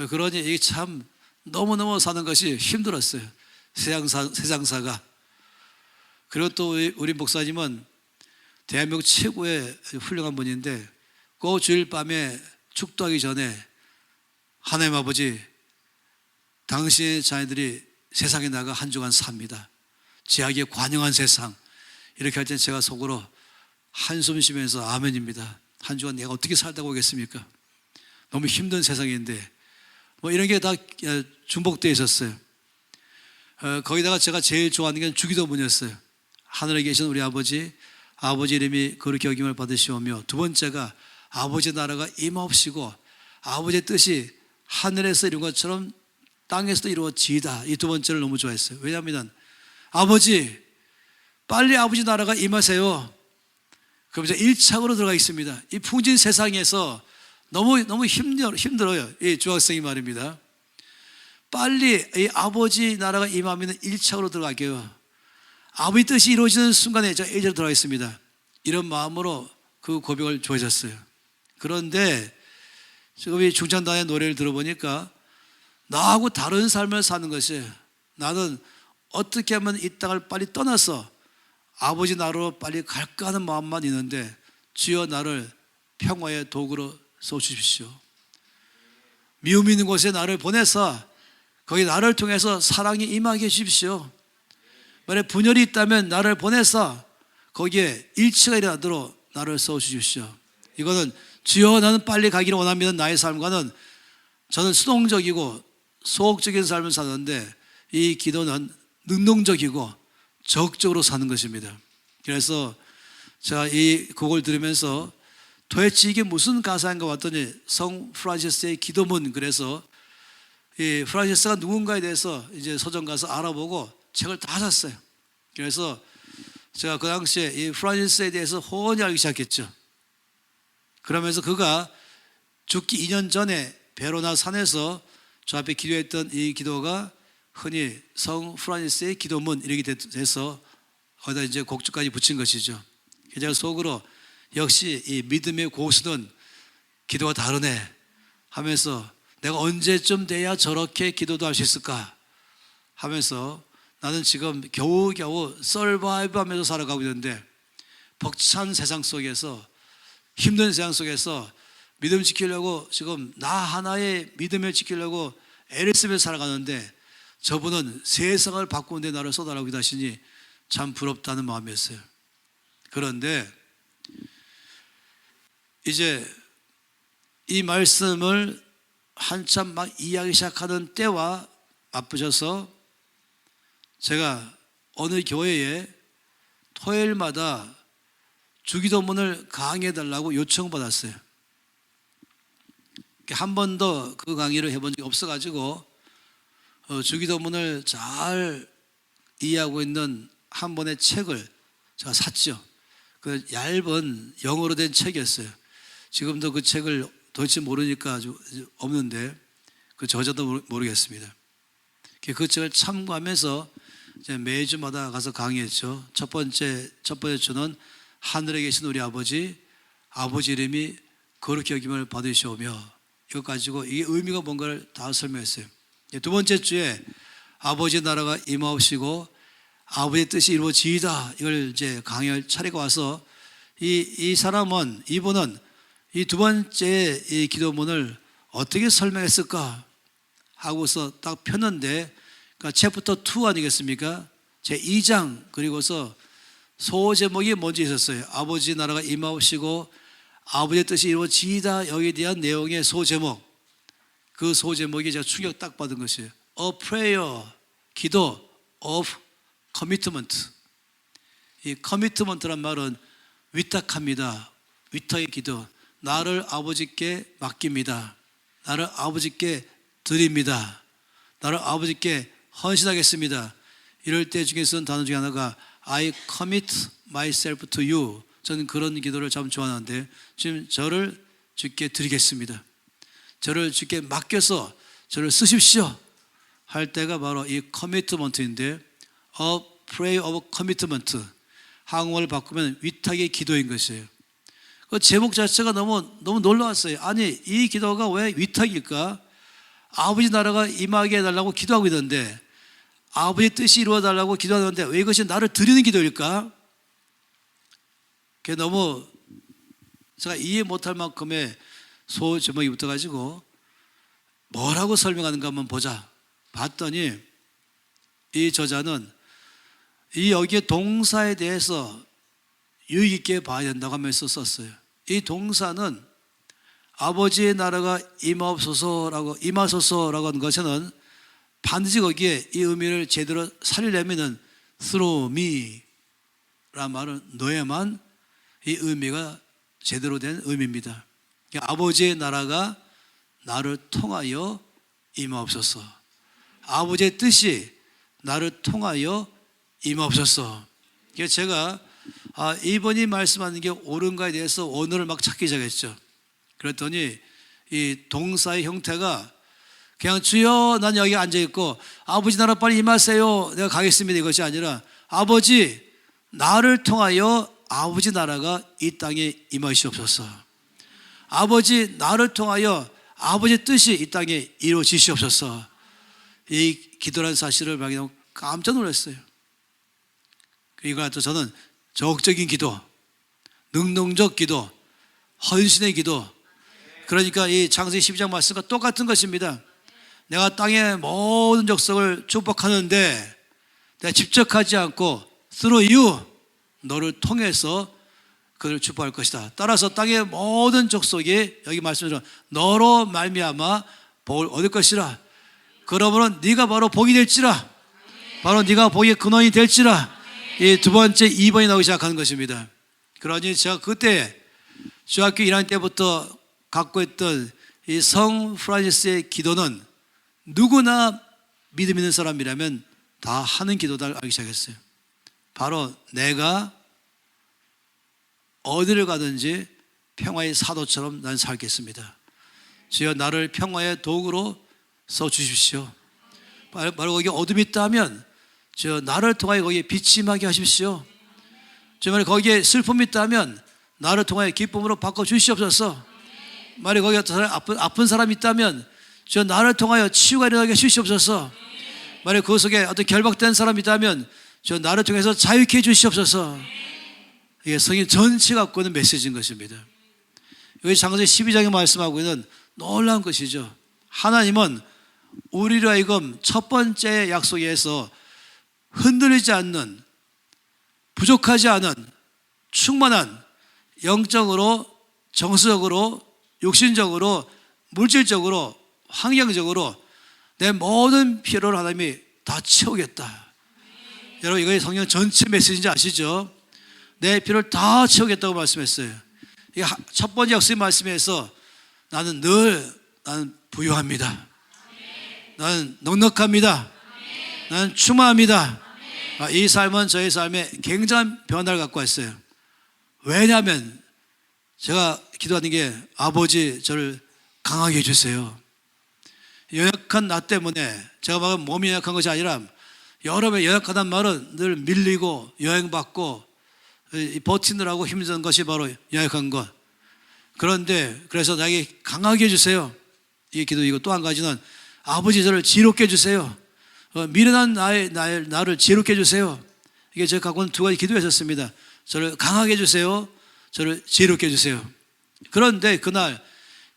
그러니 이게 참 너무너무 사는 것이 힘들었어요. 세상사가. 그리고 또 우리 목사님은 대한민국 최고의 훌륭한 분인데, 그 주일 밤에 축도하기 전에 하나님 아버지, 당신의 자녀들이 세상에 나가 한 주간 삽니다. 제약에 관영한 세상. 이렇게 할 때 제가 속으로 한숨 쉬면서 아멘입니다. 한 주간 내가 어떻게 살다가 오겠습니까? 너무 힘든 세상인데, 뭐 이런 게 다 중복되어 있었어요. 거기다가 제가 제일 좋아하는 게 주기도문이었어요. 하늘에 계신 우리 아버지, 아버지 이름이 거룩히 여김을 받으시오며, 두 번째가 아버지 나라가 임하옵시고 아버지의 뜻이 하늘에서 이룬 것처럼 땅에서도 이루어지이다. 이 두 번째를 너무 좋아했어요. 왜냐하면 아버지, 빨리 아버지 나라가 임하세요. 그럼 이제 1차로 들어가 있습니다. 이 풍진 세상에서 너무 힘들어요. 이 중학생이 말입니다. 빨리 이 아버지 나라가 임하면 1차로 들어갈게요. 아버지 뜻이 이루어지는 순간에 제가 1차로 들어가 있습니다. 이런 마음으로 그 고백을 좋아하셨어요. 그런데 지금 이 중창단의 노래를 들어보니까 나하고 다른 삶을 사는 것이, 나는 어떻게 하면 이 땅을 빨리 떠나서 아버지 나라로 빨리 갈까 하는 마음만 있는데, 주여 나를 평화의 도구로 써주십시오. 미움 있는 곳에 나를 보내서 거기 나를 통해서 사랑이 임하게 해주십시오. 만약 분열이 있다면 나를 보내서 거기에 일치가 일어나도록 나를 써주십시오. 이거는 주여 나는 빨리 가기를 원합니다. 나의 삶과는, 저는 수동적이고 소극적인 삶을 사는데 이 기도는 능동적이고 적극적으로 사는 것입니다. 그래서 제가 이 곡을 들으면서 도대체 이게 무슨 가사인가 봤더니 성 프란시스의 기도문, 그래서 이 프란시스가 누군가에 대해서 이제 서점 가서 알아보고 책을 다 샀어요. 그래서 제가 그 당시에 이 프란시스에 대해서 훤히 알기 시작했죠. 그러면서 그가 죽기 2년 전에 베로나 산에서 저 앞에 기도했던 이 기도가 흔히 성 프란시스의 기도문 이렇게 돼서 거기다 이제 곡주까지 붙인 것이죠. 제가 속으로 역시 이 믿음의 고수는 기도가 다르네 하면서, 내가 언제쯤 돼야 저렇게 기도도 할 수 있을까 하면서, 나는 지금 겨우겨우 서바이브 하면서 살아가고 있는데 벅찬 세상 속에서, 힘든 세상 속에서 믿음 지키려고 지금 나 하나의 믿음을 지키려고 애를 쓰며 살아가는데, 저분은 세상을 바꾸는 데 나를 쏟아라고 하시니 참 부럽다는 마음이었어요. 그런데 이제 이 말씀을 한참 막 이해하기 시작하는 때와 맞붙여서 제가 어느 교회에 토요일마다 주기도문을 강의해달라고 요청받았어요. 한 번도 그 강의를 해본 적이 없어가지고 주기도문을 잘 이해하고 있는 한 권의 책을 제가 샀죠. 그 얇은 영어로 된 책이었어요. 지금도 그 책을 도대체 모르니까 아주 없는데 그 저자도 모르겠습니다. 그 책을 참고하면서 이제 매주마다 가서 강의했죠. 첫 번째 주는 하늘에 계신 우리 아버지 이름이 거룩히 여김을 받으시오며, 이것 가지고 이게 의미가 뭔가를 다 설명했어요. 두 번째 주에 아버지 나라가 임하옵시고 아버지의 뜻이 이루어지이다, 이걸 이제 강의할 차례가 와서 이분은 이 두 번째 이 기도문을 어떻게 설명했을까 하고서 딱 폈는데, 그러니까 챕터 2 아니겠습니까? 제 2장, 그리고서 소제목이 먼저 있었어요. 아버지 나라가 임하옵시고 아버지의 뜻이 이루어지이다, 여기에 대한 내용의 소제목. 그 소제목이 제가 충격 딱 받은 것이에요. A prayer, 기도 of commitment. 이 commitment란 말은 위탁합니다. 위탁의 기도. 나를 아버지께 맡깁니다. 나를 아버지께 드립니다. 나를 아버지께 헌신하겠습니다. 이럴 때 중에 쓰는 단어 중에 하나가 I commit myself to you. 저는 그런 기도를 참 좋아하는데, 지금 저를 주께 드리겠습니다. 저를 주께 맡겨서 저를 쓰십시오 할 때가 바로 이 커미트먼트인데, A prayer of commitment, 한국어를 바꾸면 위탁의 기도인 것이에요. 그 제목 자체가 너무 놀라웠어요. 아니, 이 기도가 왜 위탁일까? 아버지 나라가 임하게 해달라고 기도하고 있는데, 아버지의 뜻이 이루어달라고 기도하는데 왜 이것이 나를 드리는 기도일까? 그게 너무 제가 이해 못할 만큼의 소제목이 붙어가지고 뭐라고 설명하는가 한번 보자 봤더니, 이 저자는 이 여기에 동사에 대해서 유익 있게 봐야 된다고 하면서 썼어요. 이 동사는 아버지의 나라가 임하소서라고 하는 것에는 반드시 거기에 이 의미를 제대로 살리려면 through me 라는 말은 너에만 이 의미가 제대로 된 의미입니다. 그러니까 아버지의 나라가 나를 통하여 임하옵소서. 아버지의 뜻이 나를 통하여 임하옵소서. 그래서 제가 이분이 말씀하는 게 옳은가에 대해서 원어를 막 찾기 시작했죠. 그랬더니 이 동사의 형태가 그냥 주여 난 여기 앉아있고 아버지 나라 빨리 임하세요 내가 가겠습니다, 이것이 아니라 아버지 나를 통하여 아버지 나라가 이 땅에 임하시옵소서. 아버지 나를 통하여 아버지의 뜻이 이 땅에 이루어지시옵소서. 이 기도라는 사실을 발견하고 깜짝 놀랐어요. 이걸 갖고 저는 적극적인 기도, 능동적 기도, 헌신의 기도, 그러니까 이 창세기 12장 말씀과 똑같은 것입니다. 내가 땅의 모든 족속을 축복하는데 내가 직접 하지 않고 through you, 너를 통해서 그를 축복할 것이다. 따라서 땅의 모든 족속이 여기 말씀처럼 너로 말미암아 복을 얻을 것이라. 그러므로 네가 바로 복이 될지라. 바로 네가 복의 근원이 될지라. 이 두 번째 2번이 나오기 시작하는 것입니다. 그러니 제가 그때 중학교 1학년 때부터 갖고 있던 이 성 프란시스의 기도는 누구나 믿음 있는 사람이라면 다 하는 기도다 알기 시작했어요. 바로 내가 어디를 가든지 평화의 사도처럼 난 살겠습니다. 주여 나를 평화의 도구로 써주십시오. 바로 거기에 어둠이 있다면 주여 나를 통하여 거기에 빛이 임하게 하십시오. 주여 거기에 슬픔이 있다면 나를 통하여 기쁨으로 바꿔주시옵소서. 만약 거기에 아픈 사람이 있다면 주여 나를 통하여 치유가 일어나게 해주시옵소서. 만약 그 속에 어떤 결박된 사람이 있다면 주여 나를 통해서 자유케 해주시옵소서. 이게 성경 전체가 갖고 있는 메시지인 것입니다. 여기 창세기 12장에 말씀하고 있는 놀라운 것이죠. 하나님은 우리로 하여금 첫 번째 약속에서 흔들리지 않는, 부족하지 않은, 충만한, 영적으로, 정서적으로, 육신적으로, 물질적으로, 환경적으로 내 모든 필요를 하나님이 다 채우겠다. 여러분 이거 성경 전체 메시지인지 아시죠? 내 필요를 다 채우겠다고 말씀했어요. 이게 첫 번째 약속의 말씀에서 나는 부유합니다. 나는 넉넉합니다. 나는 충만합니다. 이 삶은 저의 삶에 굉장한 변화를 갖고 왔어요. 왜냐하면 제가 기도하는 게 아버지 저를 강하게 해주세요. 연약한 나 때문에 제가 막 몸이 연약한 것이 아니라 여러분의 연약하다는 말은 늘 밀리고 여행받고 버티느라고 힘든 것이 바로 연약한 것. 그런데 그래서 나에게 강하게 해주세요. 이 기도. 이거 또 한 가지는 아버지 저를 지롭게 해주세요. 미련한 나를 지롭게 해주세요. 이게 제가 갖고 있는 두 가지 기도였었습니다. 저를 강하게 해주세요. 저를 지롭게 해주세요. 그런데 그날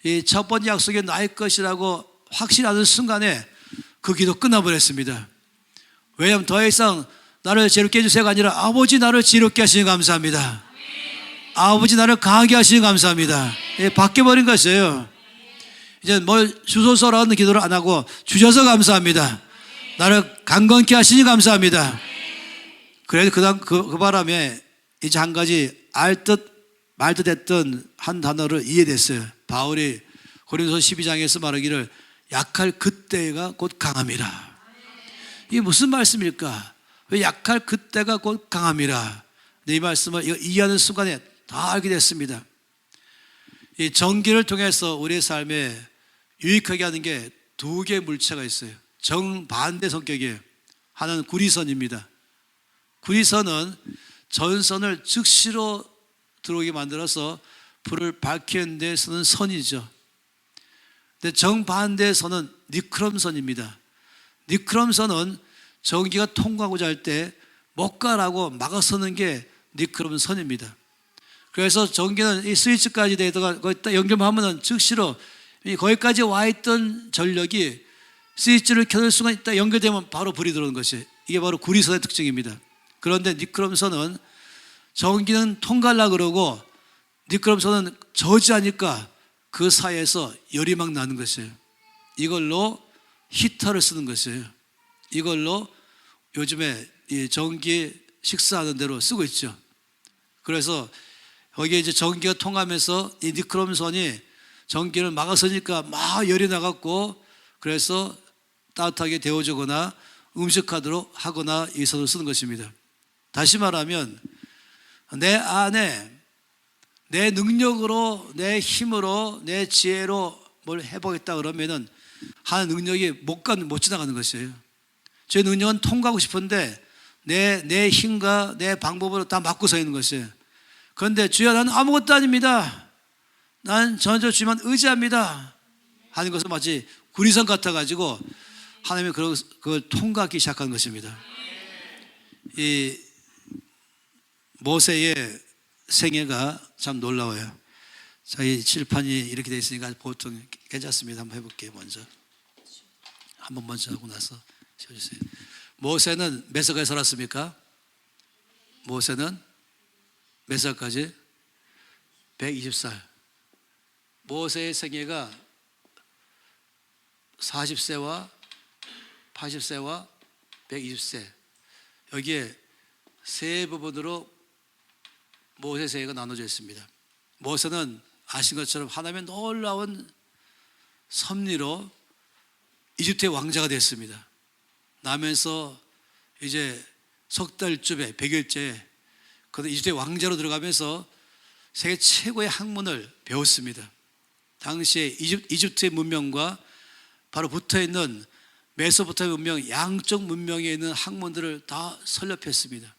이 첫 번째 약속이 나의 것이라고 확신하는 순간에 그 기도 끝나버렸습니다. 왜냐하면 더 이상 나를 지롭게 해주세요가 아니라 아버지 나를 지롭게 하시니 감사합니다. 아버지 나를 강하게 하시니 감사합니다. 바뀌어버린 것이에요. 이제 뭘 주소서라는 기도를 안 하고 주셔서 감사합니다. 나를 강건케 하시니 감사합니다. 그래도 그 바람에 이제 한 가지 말듯 했던 한 단어를 이해됐어요. 바울이 고린도서 12장에서 말하기를 약할 그때가 곧 강함이라. 이게 무슨 말씀일까? 왜 약할 그때가 곧 강함이라. 이 말씀을 이해하는 순간에 다 알게 됐습니다. 이 전기를 통해서 우리의 삶에 유익하게 하는 게 두 개의 물체가 있어요. 정반대 성격이에요. 하나는 구리선입니다. 구리선은 전선을 즉시로 들어오게 만들어서 불을 밝히는 데 쓰는 선이죠. 근데 정반대의 선은 니크롬선입니다. 니크롬선은 전기가 통과하고자 할 때 못 가라고 막아서는 게 니크롬선입니다. 그래서 전기는 이 스위치까지 되다가 거기다 연결하면 즉시로 거기까지 와 있던 전력이 스위치를 켜는 순간 있다 연결되면 바로 불이 들어오는 것이, 이게 바로 구리선의 특징입니다. 그런데 니크롬선은 전기는 통과하려고 그러고 니크롬선은 저지하니까 그 사이에서 열이 막 나는 것이에요. 이걸로 히터를 쓰는 것이에요. 이걸로 요즘에 이 전기 식사하는 대로 쓰고 있죠. 그래서 거기에 이제 전기가 통하면서 이 니크롬선이 전기를 막아서니까 막 열이 나갖고 그래서 따뜻하게 데워주거나 음식하도록 하거나 이 선을 쓰는 것입니다. 다시 말하면 내 안에 내 능력으로, 내 힘으로, 내 지혜로 뭘 해보겠다 그러면은 하는 능력이 못 지나가는 것이에요. 제 능력은 통과하고 싶은데 내 힘과 내 방법으로 다 막고 서 있는 것이에요. 그런데 주여 나는 아무것도 아닙니다. 난 전적 주만 의지합니다 하는 것은 마치 구리선 같아가지고 하나님이 그걸 통과하기 시작한 것입니다. 이 모세의 생애가 참 놀라워요. 자, 이 칠판이 이렇게 되어 있으니까 보통 괜찮습니다. 한번 해볼게요. 한번 먼저 하고 나서 세워주세요. 모세는 몇 살까지 살았습니까? 모세는 몇 살까지? 120살. 모세의 생애가 40세와 80세와 120세, 여기에 세 부분으로 모세 생애가 나눠져 있습니다. 모세는 아신 것처럼 하나님의 놀라운 섭리로 이집트의 왕자가 됐습니다. 나면서 이제 석 달쯤에 100일째 그 이집트의 왕자로 들어가면서 세계 최고의 학문을 배웠습니다. 당시에 이집트의 문명과 바로 붙어있는 메소포타미아 문명, 양쪽 문명에 있는 학문들을 다 설립했습니다.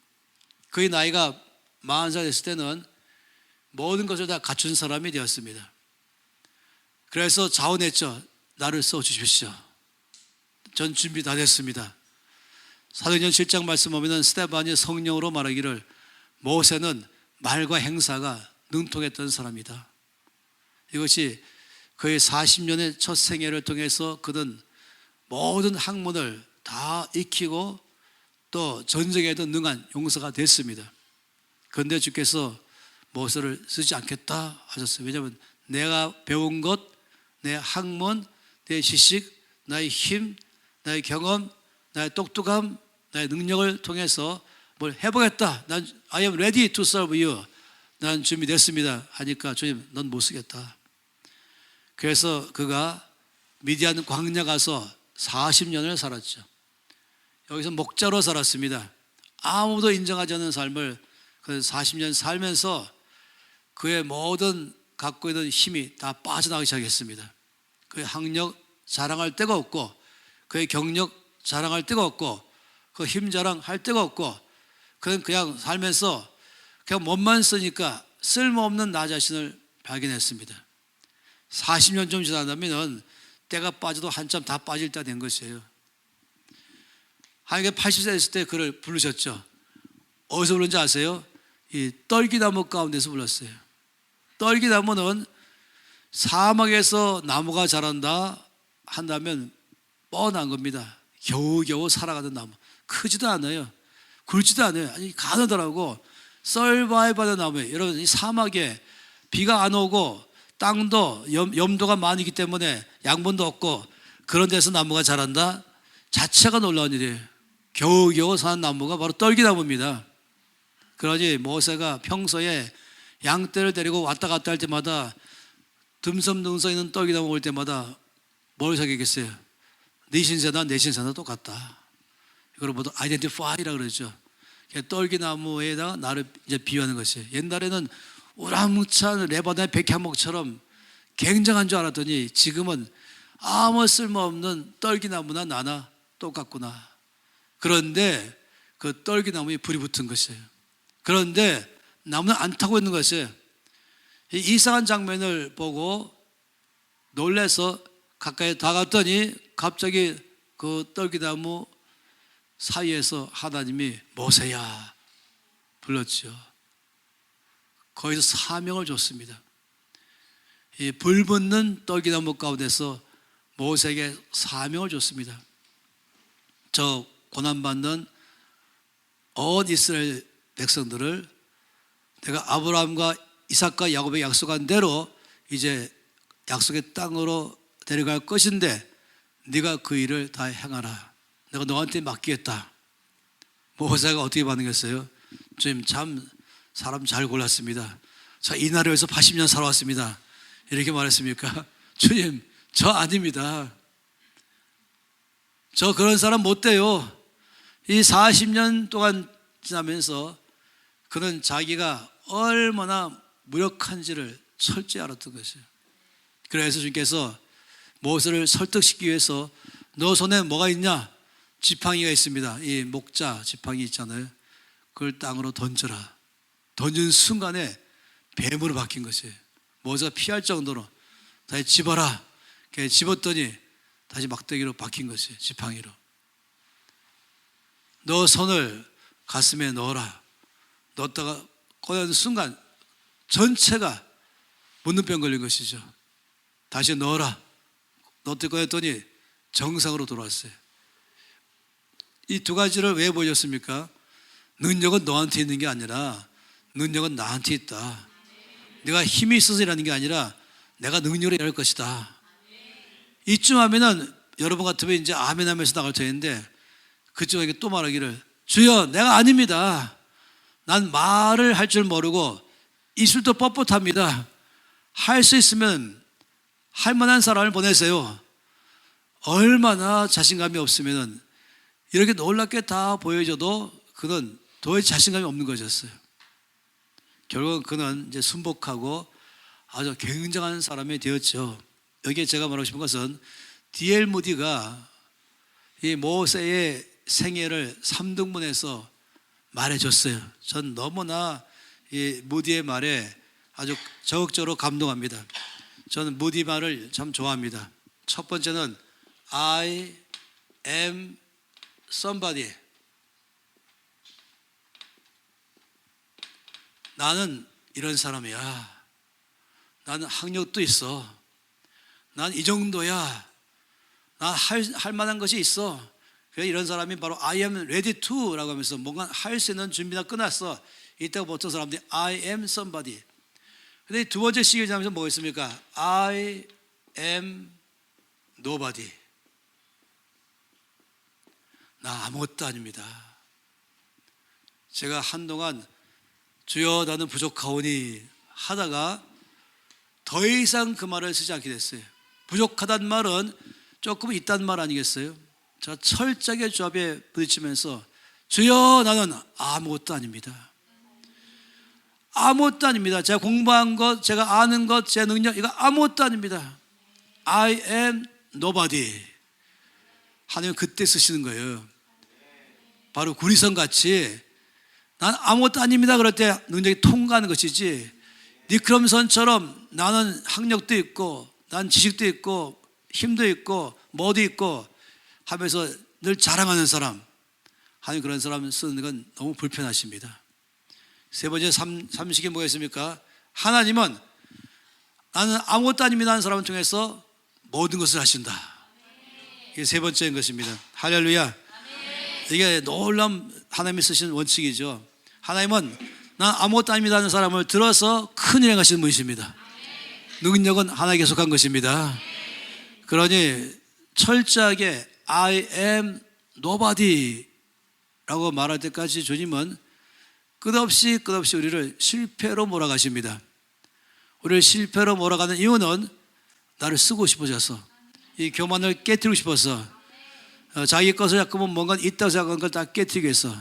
그의 나이가 40살 됐을 때는 모든 것을 다 갖춘 사람이 되었습니다. 그래서 자원했죠. 나를 써주십시오. 전 준비 다 됐습니다. 사도행전 7장 말씀 보면 스데반이 성령으로 말하기를 모세는 말과 행사가 능통했던 사람이다. 이것이 그의 40년의 첫 생애를 통해서 그는 모든 학문을 다 익히고 또 전쟁에도 능한 용사가 됐습니다. 그런데 주께서 모세를 쓰지 않겠다 하셨어요. 왜냐하면 내가 배운 것, 내 학문, 내 지식, 나의 힘, 나의 경험, 나의 똑똑함, 나의 능력을 통해서 뭘 해보겠다. 난 I am ready to serve you. 난 준비됐습니다 하니까 주님 넌 못 쓰겠다. 그래서 그가 미디안 광야 가서 40년을 살았죠. 여기서 목자로 살았습니다. 아무도 인정하지 않는 삶을 그 40년 살면서 그의 모든 갖고 있는 힘이 다 빠져나가기 시작했습니다. 그의 학력 자랑할 데가 없고 그의 경력 자랑할 데가 없고 그 힘 자랑할 데가 없고 그는 그냥 살면서 그냥 몸만 쓰니까 쓸모없는 나 자신을 발견했습니다. 40년 좀 지나면 때가 빠져도 한참 다 빠질 때가 된 것이에요. 하나님께 80세 됐을 때 그를 부르셨죠. 어디서 부른지 아세요? 이 떨기나무 가운데서 불렀어요. 떨기나무는 사막에서 나무가 자란다 한다면 뻔한 겁니다. 겨우겨우 살아가는 나무. 크지도 않아요. 굵지도 않아요. 아니 가느다라고 서바이벌하는 나무예요. 여러분 이 사막에 비가 안 오고 땅도 염도가 많이기 때문에 양분도 없고 그런 데서 나무가 자란다? 자체가 놀라운 일이에요. 겨우겨우 사는 나무가 바로 떨기나무입니다. 그러니 모세가 평소에 양떼를 데리고 왔다 갔다 할 때마다 듬성듬성 있는 떨기나무 올 때마다 뭘 생각했겠어요? 네 신세나 내 신세나 똑같다. 이걸 모두 아이덴티파이라 그러죠. 떨기나무에다가 나를 이제 비유하는 것이에요. 옛날에는 우라무찬 레바논의 백향목처럼 굉장한 줄 알았더니 지금은 아무 쓸모없는 떨기나무나 나나 똑같구나. 그런데 그 떨기나무에 불이 붙은 것이에요. 그런데 나무는 안 타고 있는 것이에요. 이상한 장면을 보고 놀라서 가까이 다가갔더니 갑자기 그 떨기나무 사이에서 하나님이 모세야 불렀죠. 거기서 사명을 줬습니다. 이 불붙는 떨기나무 가운데서 모세에게 사명을 줬습니다. 저 고난받는 온 이스라엘 백성들을 내가 아브라함과 이삭과 야곱에게 약속한 대로 이제 약속의 땅으로 데려갈 것인데 네가 그 일을 다 행하라. 내가 너한테 맡기겠다. 모세가 어떻게 반응했어요? 주님 참 사람 잘 골랐습니다. 저 이 나라에서 80년 살아왔습니다. 이렇게 말했습니까? 주님 저 아닙니다. 저 그런 사람 못 돼요. 이 40년 동안 지나면서 그는 자기가 얼마나 무력한지를 철저히 알았던 것이에요. 그래서 주님께서 모세를 설득시키기 위해서 너 손에 뭐가 있냐? 지팡이가 있습니다. 이 목자 지팡이 있잖아요. 그걸 땅으로 던져라. 던진 순간에 뱀으로 바뀐 것이에요. 모세가 피할 정도로 다시 집어라. 집었더니 다시 막대기로 박힌 것이에요. 지팡이로. 너 손을 가슴에 넣어라. 넣었다가 꺼내는 순간 전체가 문둥병 걸린 것이죠. 다시 넣어라. 넣었더니 꺼냈더니 정상으로 돌아왔어요. 이 두 가지를 왜 보여줬습니까? 능력은 너한테 있는 게 아니라 능력은 나한테 있다. 내가 힘이 있어서 일하는 게 아니라 내가 능력으로 일할 것이다. 이쯤 하면은 여러분 같으면 이제 아멘 하면서 나갈 텐데 그쪽에게 또 말하기를 주여 내가 아닙니다. 난 말을 할 줄 모르고 이술도 뻣뻣합니다. 할 수 있으면 할 만한 사람을 보내세요. 얼마나 자신감이 없으면은 이렇게 놀랍게 다 보여줘도 그는 도저히 자신감이 없는 것이었어요. 결국은 그는 이제 순복하고 아주 굉장한 사람이 되었죠. 여기에 제가 말하고 싶은 것은 D.L. 무디가 이 모세의 생애를 3등분해서 말해줬어요. 전 너무나 이 무디의 말에 아주 적극적으로 감동합니다. 저는 무디 말을 참 좋아합니다. 첫 번째는 I am somebody. 나는 이런 사람이야. 나는 학력도 있어. 난 이 정도야. 난 할 만한 것이 있어. 그래서 이런 사람이 바로 I am ready to 라고 하면서 뭔가 할 수 있는 준비가 끝났어. 이따가 보통 사람들이 I am somebody. 근데 두 번째 시기하면서 뭐가 있습니까? I am nobody. 나 아무것도 아닙니다. 제가 한동안 주여 나는 부족하오니 하다가 더 이상 그 말을 쓰지 않게 됐어요. 부족하단 말은 조금 있단 말 아니겠어요? 저 철저하게 주 앞에 부딪히면서 주여 나는 아무것도 아닙니다. 아무것도 아닙니다. 제가 공부한 것, 제가 아는 것, 제 능력 이거 아무것도 아닙니다. I am nobody. 하나님 그때 쓰시는 거예요. 바로 구리선 같이 난 아무것도 아닙니다 그럴 때 능력이 통과하는 것이지, 니크롬선처럼 나는 학력도 있고 난 지식도 있고 힘도 있고 뭐도 있고 하면서 늘 자랑하는 사람, 하나님 그런 사람 쓰는 건 너무 불편하십니다. 세 번째 삼식이 뭐였습니까? 하나님은 나는 아무것도 아닙니다 하는 사람을 통해서 모든 것을 하신다. 이게 세 번째인 것입니다. 할렐루야. 이게 놀라운 하나님이 쓰신 원칙이죠. 하나님은 난 아무것도 아닙니다 하는 사람을 들어서 큰일 행하시는 분이십니다. 능력은 하나님께 속한 것입니다. 그러니 철저하게 I am nobody 라고 말할 때까지 주님은 끝없이 우리를 실패로 몰아가십니다. 우리를 실패로 몰아가는 이유는 나를 쓰고 싶어져서, 이 교만을 깨뜨리고 싶어서, 자기 것을 자꾸만 뭔가 있다고 생각하는 걸 다 깨뜨리기 위해서,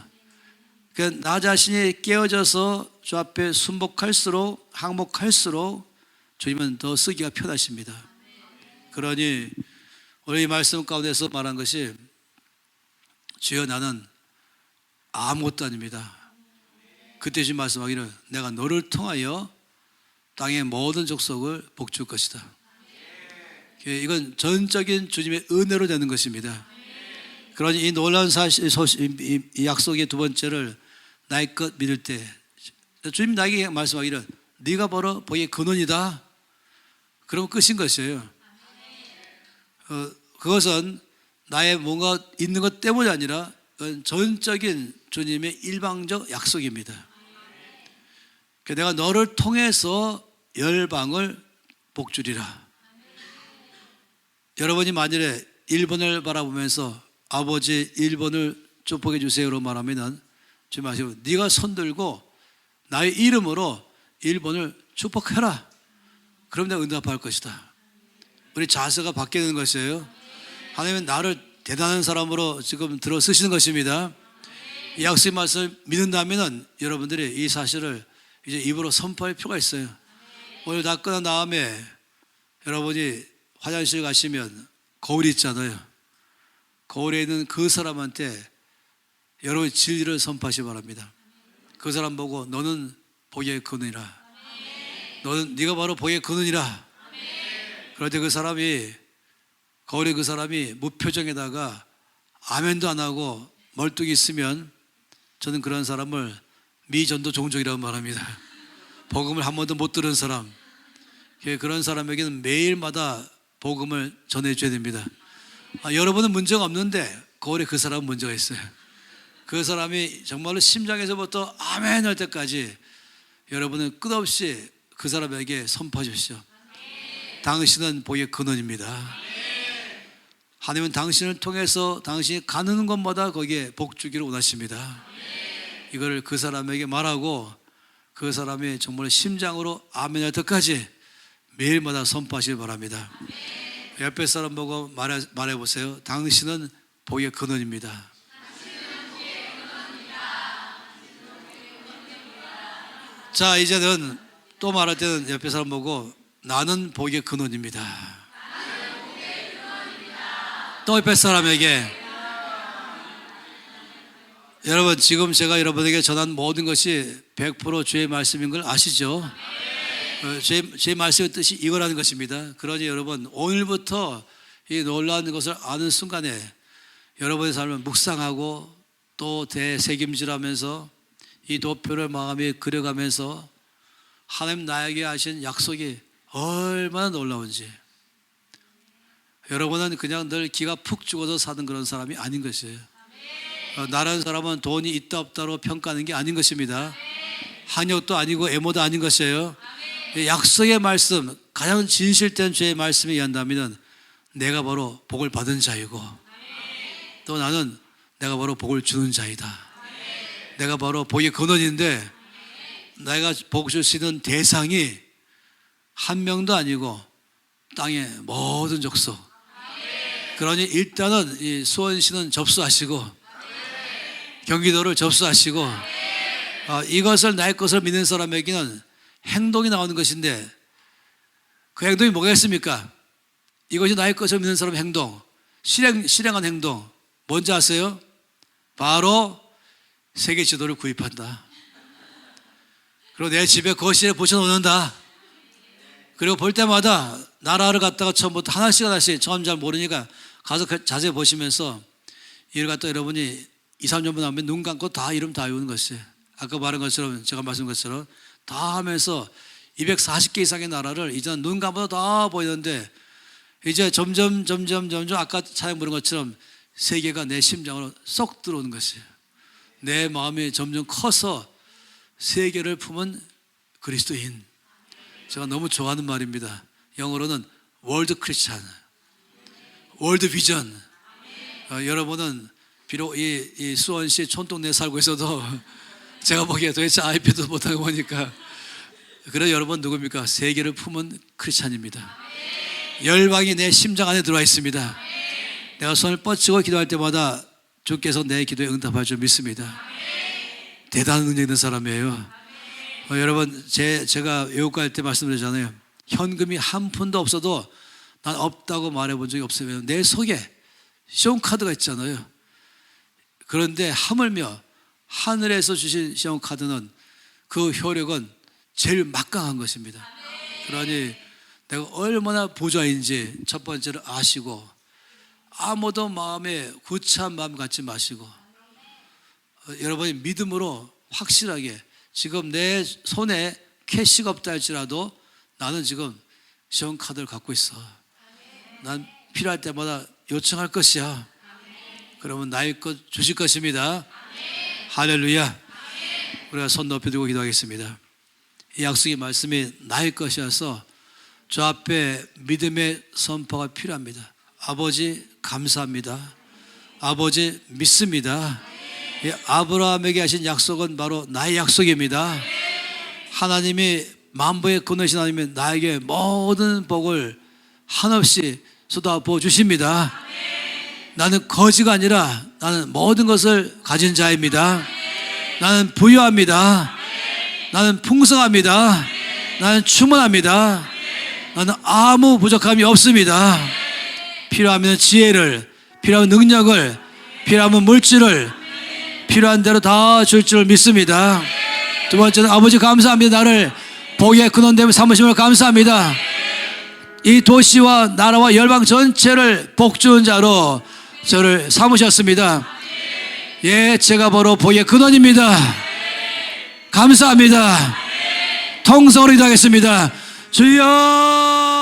나 자신이 깨어져서 주 앞에 순복할수록 항복할수록 주님은 더 쓰기가 편하십니다. 그러니 우리 말씀 가운데서 말한 것이 주여 나는 아무것도 아닙니다. 그때 주님 말씀하기를 내가 너를 통하여 땅의 모든 족속을 복줄 것이다. 이건 전적인 주님의 은혜로 되는 것입니다. 그러니 이 놀라운 이 약속의 두 번째를 나의 것 믿을 때 주님 나에게 말씀하기를 네가 바로 복의 근원이다. 그러면 끝인 것이에요. 그것은 나의 뭔가 있는 것 때문이 아니라 전적인 주님의 일방적 약속입니다. 내가 너를 통해서 열방을 복주리라. 여러분이 만일에 일본을 바라보면서 아버지 일본을 축복해 주세요로 말하면은 주님 아시고 네가 손들고 나의 이름으로 일본을 축복해라. 그럼 내가 응답할 것이다. 우리 자세가 바뀌는 것이에요. 하나님은 나를 대단한 사람으로 지금 들어 쓰시는 것입니다. 이 약속의 말씀을 믿는다면은 여러분들이 이 사실을 이제 입으로 선포할 필요가 있어요. 오늘 다 끝난 다음에 여러분이 화장실 가시면 거울이 있잖아요. 거울에 있는 그 사람한테 여러분의 진리를 선포하시기 바랍니다. 그 사람 보고 너는 복의 근원이라. 너는 네가 바로 복의 근원이라. 그럴 때 그 사람이 거울에 그 사람이 무표정에다가 아멘도 안 하고 멀뚱히 있으면 저는 그런 사람을 미전도 종족이라고 말합니다. 복음을 한 번도 못 들은 사람, 그런 사람에게는 매일마다 복음을 전해줘야 됩니다. 여러분은 문제가 없는데 거울에 그 사람은 문제가 있어요. 그 사람이 정말로 심장에서부터 아멘 할 때까지 여러분은 끝없이 그 사람에게 선포하십시오. 당신은 복의 근원입니다. 하나님은 당신을 통해서 당신이 가는 곳마다 거기에 복 주기를 원하십니다. 이걸 그 사람에게 말하고 그 사람이 정말 심장으로 아멘 할 때까지 매일마다 선포하시길 바랍니다. 옆에 사람 보고 말해보세요. 당신은 복의 근원입니다. 자, 이제는 또 말할 때는 옆에 사람 보고 나는 복의 근원입니다. 또 옆에 사람에게, 여러분 지금 제가 여러분에게 전한 모든 것이 100% 주의 말씀인 걸 아시죠? 제 말씀의 뜻이 이거라는 것입니다. 그러니 여러분 오늘부터 이 놀라운 것을 아는 순간에 여러분의 삶을 묵상하고 또 대책임질하면서 이 도표를 마음에 그려가면서 하나님 나에게 하신 약속이 얼마나 놀라운지, 여러분은 그냥 늘 기가 푹 죽어서 사는 그런 사람이 아닌 것이에요. 나라는 사람은 돈이 있다 없다로 평가하는 게 아닌 것입니다. 한역도 아니고 애모도 아닌 것이에요. 약속의 말씀, 가장 진실된 주의 말씀에 의한다면 내가 바로 복을 받은 자이고 또 나는 내가 바로 복을 주는 자이다. 내가 바로 복의 근원인데 내가 복 줄 수 있는 대상이 한 명도 아니고 땅의 모든 족속. 그러니 일단은 이 수원시는 접수하시고 경기도를 접수하시고 이것을 나의 것을 믿는 사람에게는 행동이 나오는 것인데 그 행동이 뭐겠습니까? 이것이 나의 것을 믿는 사람의 행동, 실행한 행동 뭔지 아세요? 바로 세계 지도를 구입한다. 그리고 내 집에 거실에 붙여놓는다. 그리고 볼 때마다 나라를 갖다가 처음부터 하나씩 처음 잘 모르니까 가서 자세히 보시면서 이를 갖다 여러분이 2, 3년만 하면 눈 감고 다 이름 다 외우는 것이에요. 아까 말한 것처럼 제가 말씀한 것처럼 다 하면서 240개 이상의 나라를 이제는 눈 감아도 다 보이는데 이제 점점 아까 찬양 부른 것처럼 세계가 내 심장으로 쏙 들어오는 것이에요. 내 마음이 점점 커서 세계를 품은 그리스도인. 제가 너무 좋아하는 말입니다. 영어로는 월드 크리스찬, 월드 비전. 여러분은 비록 이 수원시 촌동네에 살고 있어도 제가 보기에 도대체 아이패드 못하고 보니까 그래 여러분 누굽니까? 세계를 품은 크리스찬입니다. 열방이 내 심장 안에 들어와 있습니다. 내가 손을 뻗치고 기도할 때마다 주께서 내 기도에 응답할 줄 믿습니다. 대단한 능력 있는 사람이에요. 여러분 제가 외국 갈 때 말씀드렸잖아요. 현금이 한 푼도 없어도 난 없다고 말해본 적이 없어요. 내 속에 신용카드가 있잖아요. 그런데 하물며 하늘에서 주신 신용카드는 그 효력은 제일 막강한 것입니다. 그러니 내가 얼마나 부자인지 첫 번째로 아시고 아무도 마음에 구차한 마음 갖지 마시고 여러분이 믿음으로 확실하게 지금 내 손에 캐시가 없다 할지라도 나는 지금 신용카드를 갖고 있어. 난 필요할 때마다 요청할 것이야. 그러면 나의 것 주실 것입니다. 할렐루야. 우리가 손 높이 들고 기도하겠습니다. 이 약속의 말씀이 나의 것이어서 저 앞에 믿음의 선포가 필요합니다. 아버지 감사합니다. 아버지 믿습니다. 아브라함에게 하신 약속은 바로 나의 약속입니다. 하나님이 만부의 근원이신 하나님이 나에게 모든 복을 한없이 쏟아부어 주십니다. 나는 거지가 아니라 나는 모든 것을 가진 자입니다. 나는 부유합니다. 나는 풍성합니다. 나는 충만합니다. 나는 아무 부족함이 없습니다. 필요하면 지혜를, 필요하면 능력을, 필요하면 물질을 필요한 대로 다 줄 줄 믿습니다. 두 번째는 아버지 감사합니다. 나를 복의 근원됨을 삼으심을 감사합니다. 이 도시와 나라와 열방 전체를 복주는 자로 저를 삼으셨습니다. 예, 제가 바로 복의 근원입니다. 감사합니다. 통성으로 기도하겠습니다. 주여